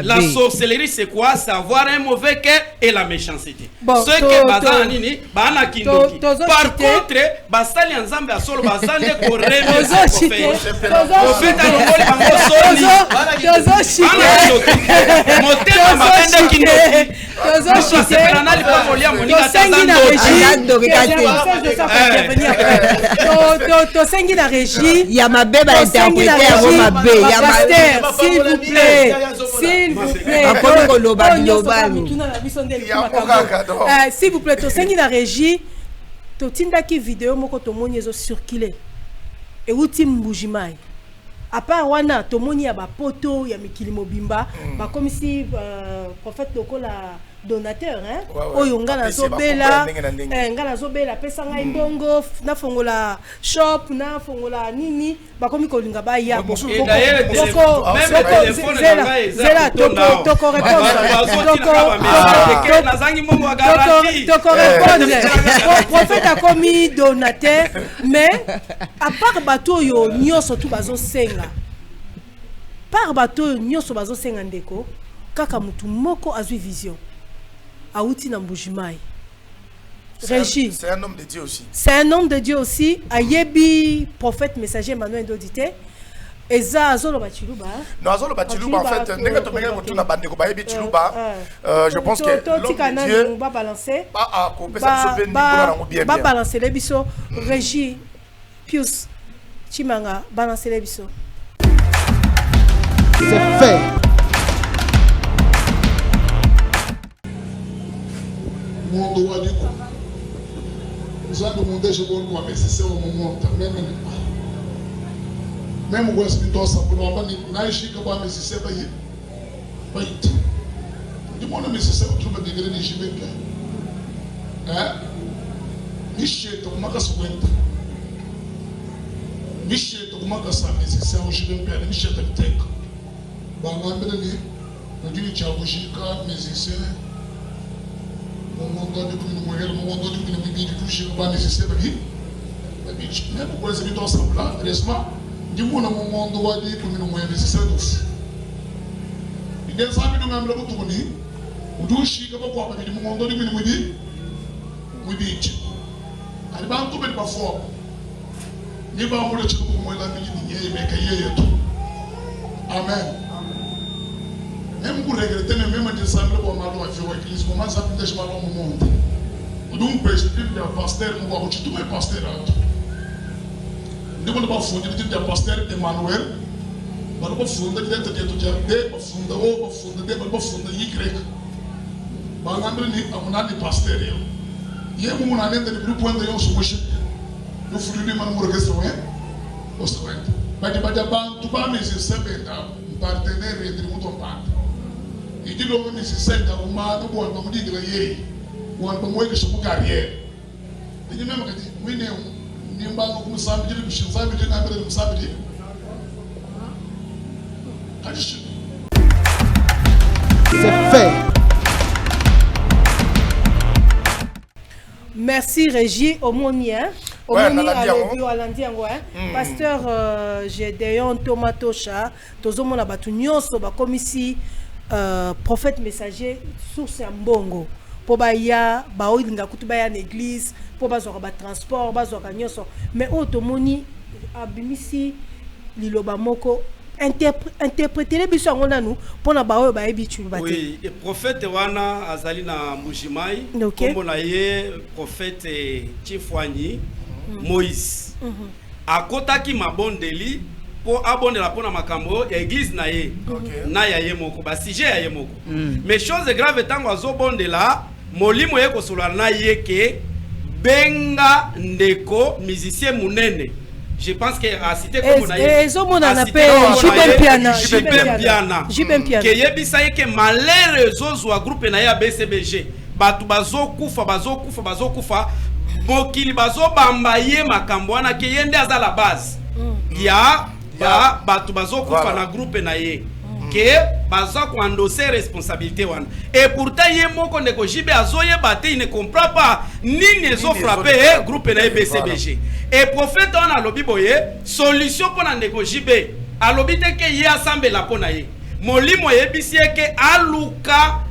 La sorcellerie c'est quoi? C'est avoir un mauvais cœur et la méchanceté. Ce que bazana nini bana kindoki. Par contre basali nzambe asolo bazane ko remercier prophète alongoli bango soni tozo chite motema mabende kindoki tozo chite kanali pamolia monika tazando Tosengi la régie. Il y a ma bébé à interpréter à ma bébé. S'il vous plaît. S'il vous plaît. S'il vous plaît, Tosengi la régie. Totindaki vidéo moko tomoni ezo circuler. Et uti mbujimai. À part wana tomoni ya ba poto ya mikili mobimba ba comme si prophète lokola donateur hein oyo ngana zobela ngana zobela pesa ngai mbongo na fongola shop na fongola nini ba komi kolinga ba ya boko même téléphone zela toko répondre nazangi mbongo wa garantie toko répondre prophète a commis donateur mais à part bato yo nyoso tu bazo senga par bato nyoso bazo senga ndeko kaka mutu moko azui vision Aouti Nambujimai. Régie. C'est un homme de Dieu aussi. C'est un homme de Dieu aussi. Ayebi, prophète, messager, Emmanuel Dodité. Eza Azolo Bachiluba. Non, Azolo Bachiluba, en fait, je pense que l'homme de Dieu va balancer. Va balancer les bisous. Régie, Pius, Chimanga, balancer les bisous. C'est fait. Mundo waliko uzando mundeshe bonu kwa mesese wa mumonta meme kwa spitosa kuna ambani naishika kwa mesese bayi bayita ndimona mesese kutuba bigere ni jibeka misheto kumaka suwenta misheto kumaka sa mesese wa jibeka ni misheto biteka bangambele ni ndiri cha kushika mesese mon monde de commune moyenne, mon monde de commune qui touche pas nécessaire de vie. Mais pourquoi c'est tout ensemble là, heureusement, du coup, mon monde doit dire commune moyenne nécessaire aussi. Il y a ça qui nous même là pour tourner. Ou du chic pas quoi parce que mon monde de commune dit, oui dit. Elle va tout mettre pas fort. Ni va me le dire pour moi la vie ni mais qu'il tout. Amen. Même pour regretter, même en décembre, pour ma loi, l'église commence à péter chez ma loi au monde. Donc, perspective de pasteur, nous voyons tous mes pasteurs. Nous ne pouvons pas fonder le pasteur Emmanuel. Nous ne pouvons pas fonder le pasteur D, pas fonder O, pas fonder D, pas fonder Y. Nous avons des pasteurs. Il y a un moment où nous avons point de yon sur worship. Nous faisons des gens qui restent loin. Au secret. Tout le monde est un partenaire et un partenaire. Il dit que c'est ça, on m'a dit que on a dit que c'est carrière. Il dit même que oui, nous avons comme ça, nous avons c'est fait. Merci Régie Omonien. Omoni alandi yango pasteur Gédéon Tomatosha tozomona batu nyonso bakomisi prophète messager source ya mbongo po baya baolinga kutu baya na église po bazwaka ba transport bazwaka nyonso mais otomoni abimisi liloba moko interpréter les biso ngona nous pona baoyo bayebi tu bate. Oui, le prophète wana azali na Mbujimai comme na ye prophète Chifwani Moïse akotaki mabondeli po abondela pona makambo ya église na ye na ya ye moko ba sujet ya ye moko mais chose grave tango azobondela molimo ye kosola na ye ke benga ndeko musicien munene. Je pense que a cité comme on a Jipempiana que yebisa ye ke malheureusement zo groupe na ya BCBG batu bazokufa mokili bazobamba ye makambo wana ke yende aza la base ya batu bazokufa na groupe na ye que baza ko endosser responsabilité wana et pourtant ye moko ndeko jibe azoye bate il ne comprend pas nini ezo frapper groupe na BCBG et prophète on a lobi boye solution pour ndeko jibe alobi te ke ye assemble la pona ye molimo yebisi ke aluka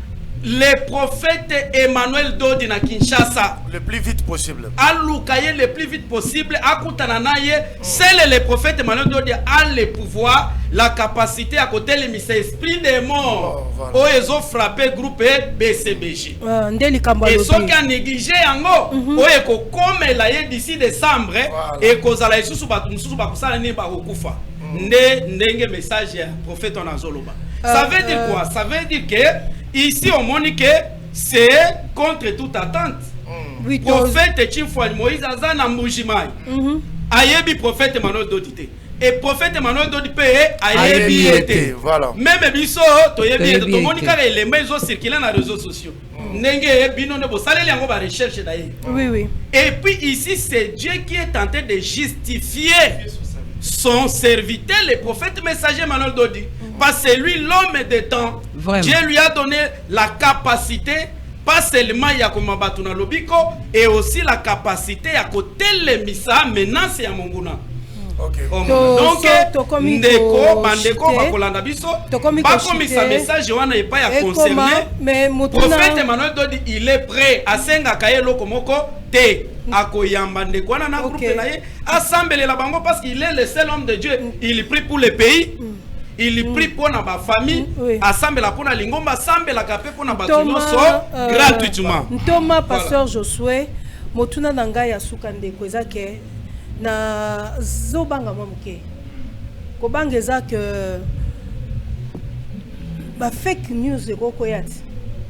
le prophète Emmanuel Dodi na Kinshasa le plus vite possible. Alukaye le plus vite possible. Akutana naye, seul le prophète Emmanuel Dodi a le pouvoir, la capacité à côté les esprit des morts. Oh, ils ont frappé groupe BCBG. Et ceux qui ont négligé yango, oh eko comme la d'ici décembre et kozala isusu batumsusu bakusala ni ba okufa. Ndenge message ya prophète Onazoloba. Ça veut dire quoi? Ça veut dire que ici au Monique c'est contre toute attente. Prophète Chimfouan Moïse Azana Moujimai. Ayebi prophète Emmanuel Dodité. Et prophète Emmanuel Dodité ayebi été. Même biso to yebi to monika les maisons circulant dans les réseaux sociaux. Nenge bino ne bo saleli yango ba recherche d'ailleurs. Oui. Et puis ici c'est Dieu qui est tenté de justifier son serviteur, le prophète messager Emmanuel Dodi. Parce que lui, l'homme de temps, Dieu lui a donné la capacité, pas seulement Yakomabatuna Lobiko, et aussi la capacité à côté les missa menace ya Monguna. Donc, ndeko, bandeko, bakolanda biso, bakomisa message wana epa ya concerné. Prophète Emmanuel Dodi, il est prêt à senga kaye lokomoko te. Akoyamba ndeko wana na groupe na ye, assemble la bango parce qu'il est le seul homme de Dieu. Il prie pour le pays. Il prie pour na ba famille, assemble la pour na lingomba, assemble la kapé pour na batunoso gratuitement. Ntoma pasteur Josué, motuna nanga ya sukande kweza ke na zobanga momuke. Ko bangeza que ba fake news de kokoyati.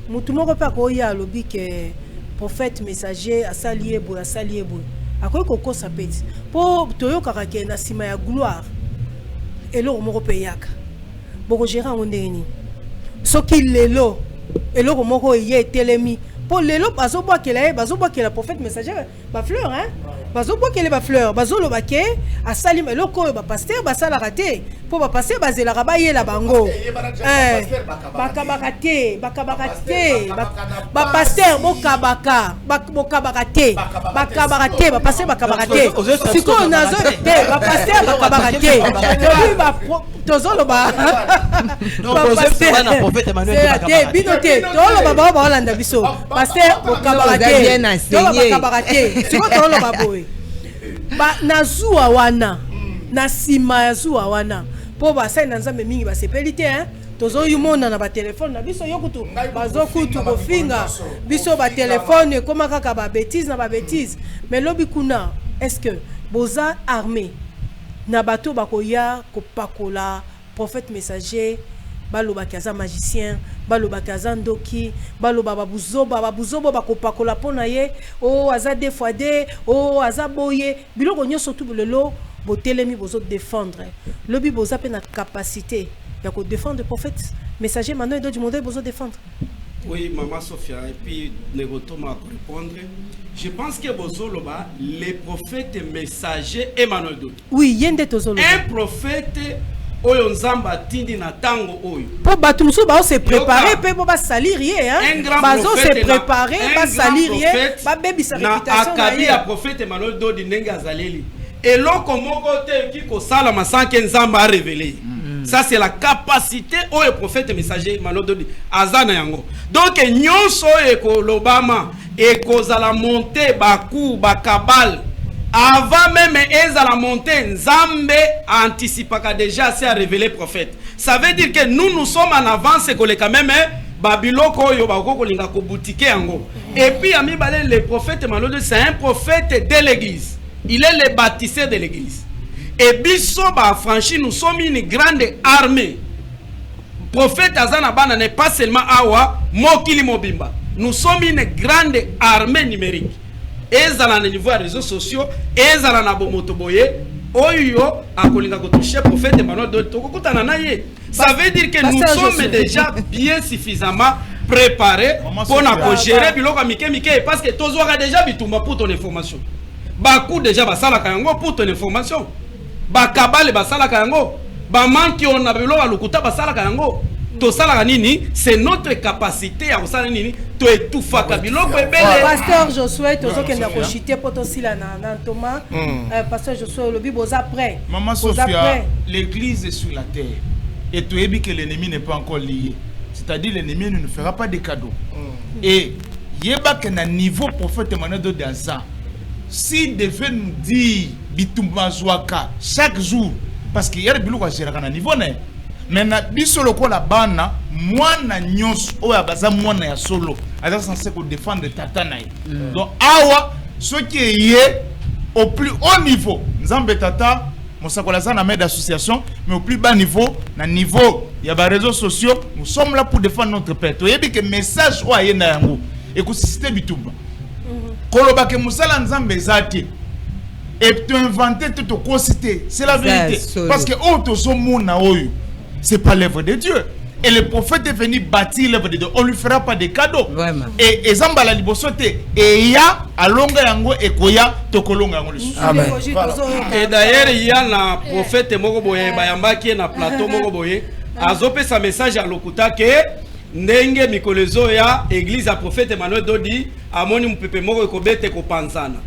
Mutu moko pa ko ya lobi ke prophète messager asalié bo. Akoy koko sapeti. Po toyo karake na sima ya gloire. Et l'eau moko peyaka boko gérant ondeni soki lelo et l'eau moko yé telemi pour lelo bazoboa kela prophète messager ba fleur hein bazoboa kela ba fleur bazolo baké asali eloko ba pasteur basala raté pour ba pasteur bazela rabaye la bango bakabakate ba pasteur bokabaka bakabakate ba pasteur bakabakate siko nazo te ba pasteur bakabakate tozolo ba non pasteur na prophète Emmanuel bakabakate binote tolo baba balanda biso pasteur bokabakate bakabakate siko tolo baboy ba nazua wana na sima ya zuwa wana po ba sai na nzambe mingi ba sepelite hein tozo yumona na ba téléphone na biso yokutu bazokutu kofinga biso ba téléphone koma kaka ba bêtise na ba bêtise mais lobi kuna est-ce que boza armé na bato bakoya kopakola prophète messager baloba kaza magicien baloba kaza ndoki baloba babuzoba bakopakola pona ye o aza deux fois deux o aza boye biloko nyoso tout lelo botelemi bozo défendre lobi boza pe na capacité ya ko défendre le prophète messager Emmanuel Dodi monde bozo défendre. Oui, maman Sophia, et puis Negotoma pour répondre. Je pense que Bozoloba, les prophètes messagers Emmanuel Dodi. Oui, yende tozoloba. Un prophète oyo nzamba tindi na tango oyo. Po batu musu ba se préparer pe bo ba salir ye hein. Bazo se préparer ba salir ye ba bebi sa réputation na ye. Akabi ya prophète Emmanuel Dodi nenga zaleli. Et loko moko te ki ko sala masanke nzamba a révélé. Ça c'est la capacité au prophète messager Emmanuel Dodi azana yango. Donc nyonso eko lobama eko zala monter baku bakabal. Avant même la montée, Nzambe anticipaka déjà c'est à révéler prophète. Ça veut dire que nous sommes en avance et que les quand même babiloko yo bakoko linga ko boutique yango. Et puis ami balé le prophète Emmanuel c'est un prophète de l'église. il est le bâtisseur de l'église. Et biso ba franchi, nous sommes une grande armée. Prophète Azanabana n'est pas seulement Awa, Mokili Mobimba. Nous sommes une grande armée numérique. Ezala na niveau des réseaux sociaux, ezala na bomotoboye, oyo akolinga ko toucher prophète Emmanuel Dodi tokokutana na ye. Ça veut dire que nous sommes déjà bien suffisamment préparés pour gérer biloko mike parce que tozwaka déjà bitumba pour ton information. Bakou déjà basala kango pour ton information. Bakabale basala kango, ba manki on a biloko lokuta basala kango. C'est notre capacité à usala nini to etufa biloko ebele. Pasteur Josué tozokenda ko chiter potosila na Thomas. Pasteur Josué le Bible aux après. Maman Sophia, l'église est sur la terre et tu es dit que l'ennemi n'est pas encore lié. C'est-à-dire l'ennemi ne nous fera pas de cadeaux. Et yeba que na niveau prophète Emmanuel Dodi Aza, s'il devait nous dire bitumba zwaka chaque jour parce qu'il y a des biloko à gérer na niveau ne. Maintenant, biso lokola bana mwana nyos oya baza mwana ya solo aza censé ko défendre tata naï. Donc awa ce qui est au plus haut niveau nzambe tata mosakola za na d'association mais au plus bas niveau na niveau ya ba réseaux sociaux nous sommes là pour défendre notre père. To yebi que message o ayena yango et ko système bitumba koloba ke musala nzambe zati et tu inventer tout ko citer c'est la vérité parce que auto so mona oyo c'est pas l'œuvre de Dieu. Et le prophète est venu bâtir l'œuvre de Dieu. On lui fera pas de cadeaux. Vraiment. Et Zambala libosote et ya alonga yango ekoya tokolonga yango. Amen. Et d'ailleurs il y a la prophète Mogoboye bayambaki na plateau Mogoboye azope sa message à lokuta ke ndenge mikolezo ya église à prophète Emmanuel Dodi amoni mupepe moko ekobete ko panzana.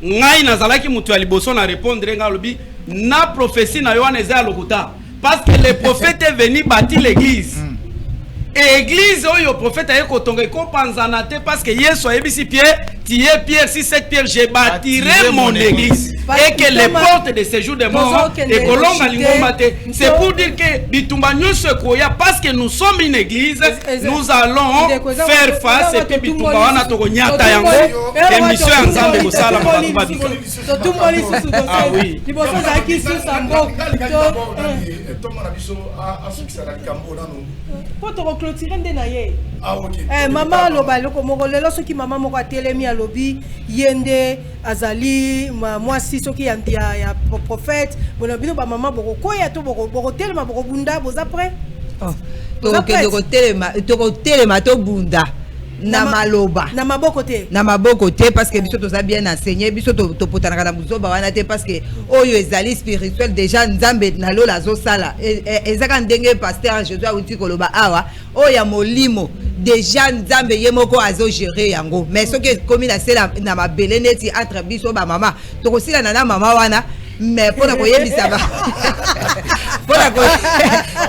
Ngai nazalaki mutu ya liboso na répondre nga lobi na prophétie na Yohana eza lokuta. Parce que le prophète est venu bâtir l'église. Et l'église, le prophète a dit parce que hier soir, Pierre, tu es Pierre, si c'est Pierre, je bâtirai mon église. Et que les portes de séjour de mort, c'est pour dire que Bitumbanyo se croya parce que nous sommes une église, nous allons faire face et puis Bitumbawana Togonyata Yango, émission ensemble de Sala Mababika. Ah oui. Maman lobalo mongolelo soki maman moko atelemi a lobi yende azali moi si soki ya prophète bona bino ba maman boko koya to boko telema boko bunda boza prêt to telema to bunda na maloba na maboko te parce que biso toza bien enseigné biso to potana na buzoba wana te parce que oyo ezali spirituel déjà nzambe na lola zo sala ezaka ndenge pasteur Jésus uti koloba awa oya molimo déjà nzambe yemoko azo gérer yango mais ce que comme na sela na mabele neti entre biso ba mama to kosila na mama wana mais pona koyebisa ba pona ko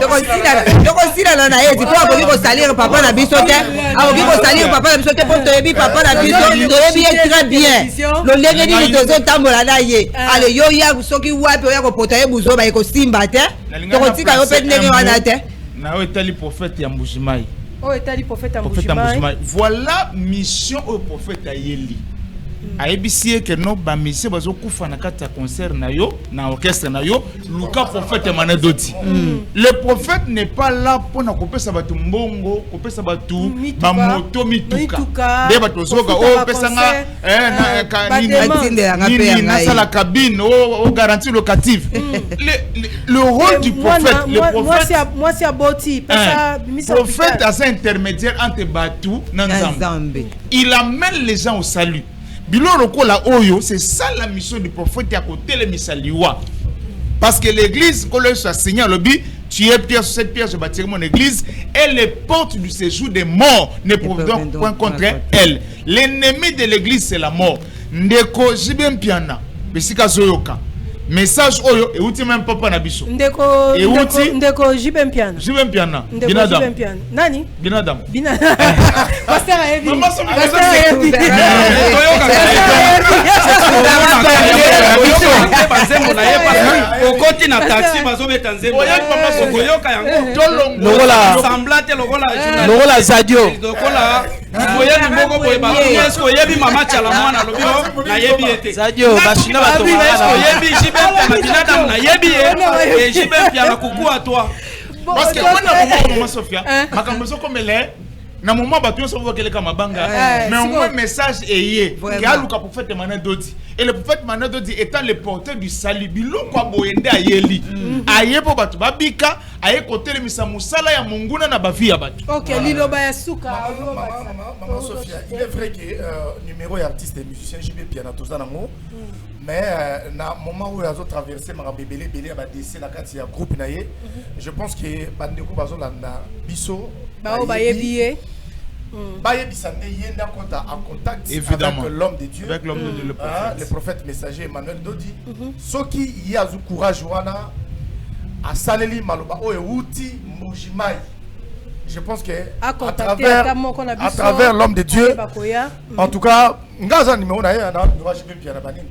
to kosila na yeti pona ko salir papa na biso te akoki ko salir papa na biso te pona toyebi papa na biso toyebi très bien lo lenge ni tozo tambola na ye ale yo ya soki wapi oya ko pota ye buzoba e ko simba te to kotika yo pe ndenge wana te na o etali prophète ya Mbujimai voilà mission au prophète Ayeli ayebisie que no ba mission bazo kufa na kata concert na yo na orchestre na yo luka prophète Emmanuel Dodi. Le prophète n'est pas là pour na kopesa batu mbongo kopesa batu ba moto mituka de batu zoga o pesa nga nini na sala cabine o garantie locative. Le rôle du prophète moi c'est aboti prophète a un intermédiaire entre batu na Nzambe. Il amène les gens au salut. Biloro kola oyo, c'est ça la mission du prophète à côté le misaliwa. Parce que l'église, quand le Seigneur le dit, tu es pierre sur cette pierre, je bâtirai mon église, et les portes du séjour des morts ne pourront point contre elle. L'ennemi de l'église, c'est la mort. Ndeko jibem piana, besika zoyoka. Message oyo, et outi même papa na biso. Ndeko jibem piana. Jibem piana. Binadam. Nani? Binadam. Pasteur Evi. Maman, ça Logola Zadio. Boye mboko boye ba. Est-ce que yebi mama chala mwana lobio na yebi ete. Sadio bashina bato. Est-ce que yebi jibe na binadamu na yebi et jibe pia na kuku à toi. Parce que moi Sophia, makambo soko mele na moment bato so voit quelqu'un mabanga mais au moins message ayé qui a luka prophète Emmanuel Dodi et le prophète Emmanuel Dodi étant le porteur du salut biloko boyende ayeli ayé po bato babika ayé côté le misa musala ya munguna na bafi ya bato. OK liloba ya suka maman Sophia, il est vrai que numéro artiste et musicien JB Piana tozana ngo mais na moment où ils ont traversé ma bébé belé ba décès na kati ya groupe naye je pense que bandeko bazolanda biso ba yebié en contact évidemment avec l'homme de Dieu, avec l'homme de Dieu, le prophète messager Emmanuel Dodi. Ce qui y a du courage wana a saleli maloba o euti mojimai. Je pense que à travers l'homme de Dieu, en tout cas, ngaza numéro na ya na droit je bien na banini.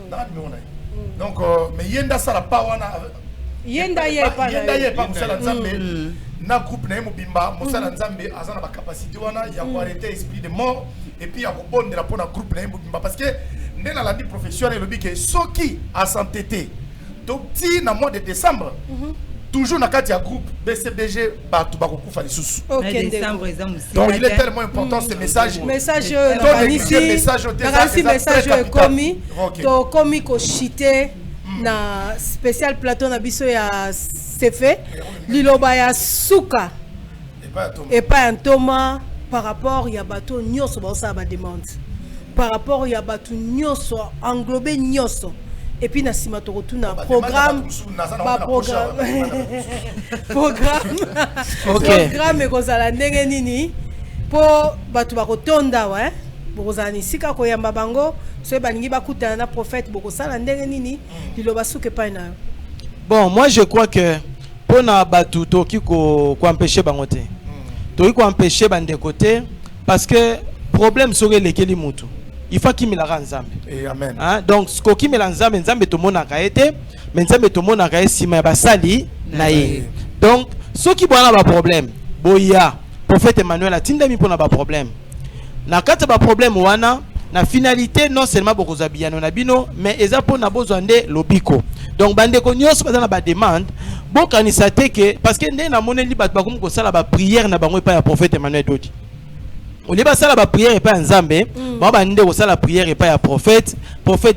Na numéro na. Donc mais yenda sala pa wana yenda ye pa musala nzambe. Na groupe na mobimba musala nzambe azana ba capacité wana ya ko arrêter esprit de mort et puis ya ko bondela pona groupe na mobimba parce que ndena la vie professionnelle lobi que soki a s'entêter donc ti na mois de décembre toujours na kati ya groupe BCBG ba to ba ko kufa lisusu. Donc il est tellement important ce message to komi ko chiter na spécial plateau na biso ya Sefe liloba ya suka et pas un Thomas par rapport ya bato nyoso ba sa ba demande par rapport ya bato nyoso englobé nyoso et puis na sima to retourna programme programme ko zala ndenge nini po bato ba kotonda ouais bokozani sika ko yamba bango so baningi bakutana na prophète bokosala ndenge nini liloba suke pa na. Bon, moi je crois que pour na batu toki ko empêcher bangote. Toki ko empêcher bande côté parce que problème serait lekeli mutu. Il faut qu'il me la nzambe. Et amen. Hein? Donc ce qui me la nzambe to mona ka été, mais nzambe to mona ka sima ba sali na ye. Donc ce qui bona ba problème, boya prophète Emmanuel atinda mi pona ba problème. Na kata ba problème wana na finalité non seulement bokozabiyano na bino mais eza pona bozwande lobiko. Donc bande ko nyos bazana ba demande bon kanisa teke parce que ndé na moneli bat ba ko sala ba prière na bango pa ya prophète Emmanuel Dodi. On liba sala ba prière et pas nzambe ba bande ko sala prière et pas ya prophète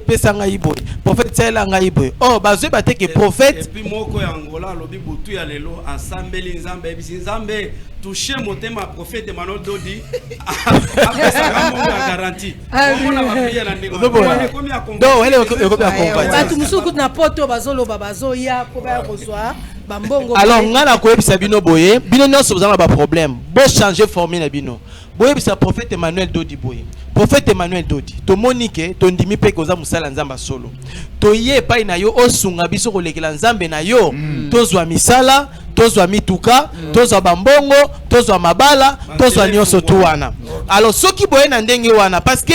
pesa nga iboy prophète sala nga iboy oh bazwe bateke prophète et puis moko ya Angola lobi butu ya lelo asambeli nzambe bisi nzambe toucher motema prophète Emmanuel Dodi après ça la garantie on a prière la ndeko donc elle est comme accompagner batu musuku na poto bazolo babazo ya ko ba kozwa bambongo alors ngala ko ebisa bino boye bino nyonso bozana ba problème bo changer formule na bino boye bisa prophète Emmanuel Dodi boye prophète Emmanuel Dodi to monike to ndimi pe koza musala nzamba solo to ye pa na yo osunga biso ko lekela nzambe na yo tozwa misala tozwa mituka tozwa bambongo tozwa mabala tozwa nyonso tu wana alors soki boye na ndenge wana parce que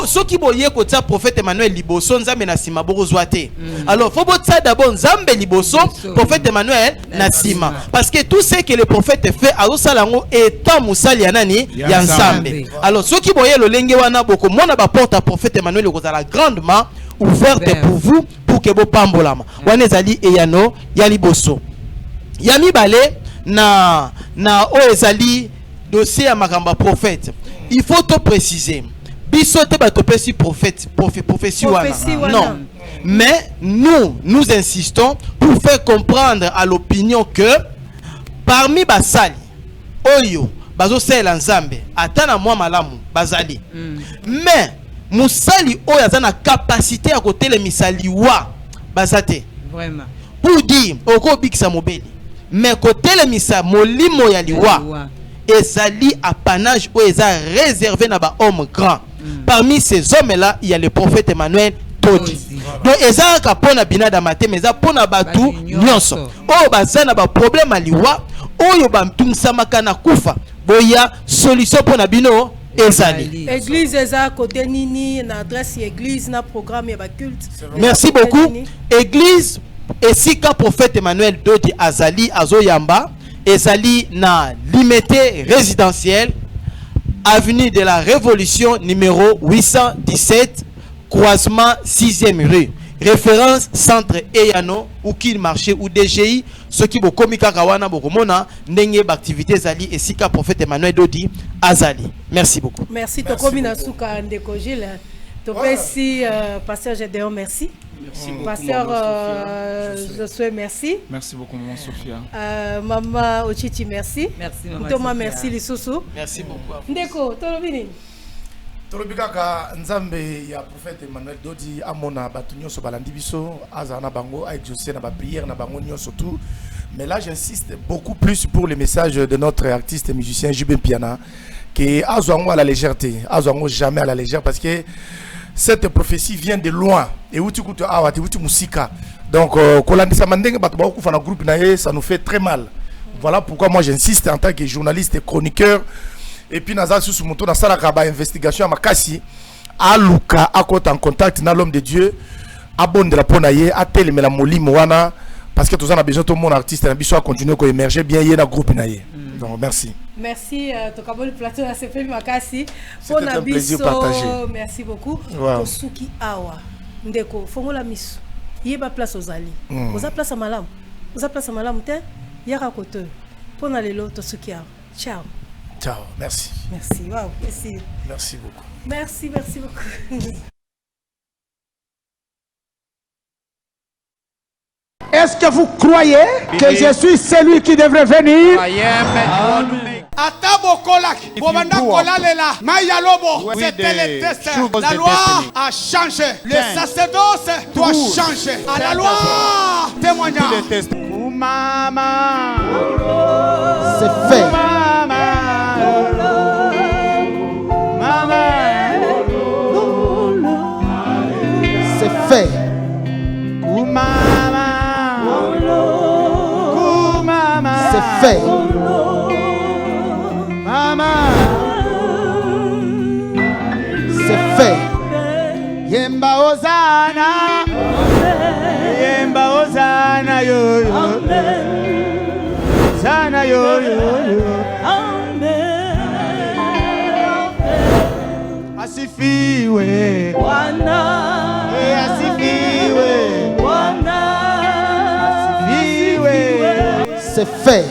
soki boye ko tia prophète Emmanuel liboso nzambe na sima bokozwa te alors faut botia d'abord nzambe liboso prophète Emmanuel na sima parce que tout ce que le prophète fait azosala ngo étant musali ya nani ya nzambe alors soki boye lo lenge wana boko mona ba porte à prophète Emmanuel kozala grandement ouverte pour vous pour que bo pambolama wana ezali eyano ya liboso ya mibale na o ezali dossier ya makamba prophète il faut te préciser bisote batopesi prophète prophétie wana non mais nous insistons pour faire comprendre à l'opinion que parmi basali oyo bazo sela nzambe atana mwa malamu bazali mais musali oyo azana capacité à côté les misali wa bazate vraiment pour dire oko bikisa mobeli mais côté les misa molimo ya liwa ezali apanage oyo eza réservé na ba homme grand. Parmi ces hommes-là, il y a le prophète Emmanuel Dodi. Donc, ezaka kapona binada mate, mais ça pona batu nyonso. Oh, bazana ba problème aliwa, oyo ba mtumsamaka na kufa. Boya solution pona bino ezali. Église eza côté nini na adresse église na programme ya ba culte. Merci beaucoup. Église esika prophète Emmanuel Dodi azali azoyamba, ezali na limité résidentiel avenue de la Révolution numéro 817, croisement 6e rue. Référence centre Eyano ou qu'il marché ou DGI ce qui bokomi kaka wana bokomona ndenge activité zali et sika prophète Emmanuel Dodi azali. Merci beaucoup. Merci tokomi na suka ndeko Gilles. Topesi pasteur Gédéon merci. Merci beaucoup. Pasteur Josué merci. Merci beaucoup maman Sophia. Maman Ochichi merci. Merci maman. Thomas merci Lisusu. Merci beaucoup. Ndeko tolobini. Tolobikaka nzambe ya prophète Emmanuel Dodi amona batu nyonso balandi biso azana bango a exaucer na ba prière na bango nyonso tout. Mais là j'insiste beaucoup plus pour les messages de notre artiste et musicien Jubin Piana qui azwango à la légèreté, azwango jamais à la légère parce que cette prophétie vient de loin et où tu coutes awati où tu musika. Donc kolandisa mandenge batu ba kufa na groupe nae ça nous fait très mal. Voilà pourquoi moi j'insiste en tant que journaliste et chroniqueur. Et puis naza sous moto na sala kaba investigation à makasi aluka akota en contact na l'homme de Dieu abonde la ponaye atele mela molimo wana parce que tous on a besoin tout mon artiste na biso a continuer ko émerger bien yé na groupe naye. Donc merci. Merci to kaboli plateau na CFM makasi pour na biso partagé. Merci beaucoup. Wow. Tosuki awa ndeko fongola miso yeba place ozali. Oza place malamu. Oza place malamu te yaka kote. Pona lelo tosuki awa. Ciao. Ciao, merci. Merci, wow, merci. Merci beaucoup. Merci beaucoup. Est-ce que vous croyez que je suis celui qui devrait venir? Atabo Kolak, Bobanda Kolalela, Maya Lobo, c'était le test. La loi a changé. Le sacerdoce doit changer. À la loi, témoignage. Maman, c'est fait. C'est fait. C'est fait. C'est fait. Yemba Ozana. Yemba Ozana yo yo. Zana yo yo. Asifiwe. Wana. Asifiwe. Wana. Asifiwe. C'est fait.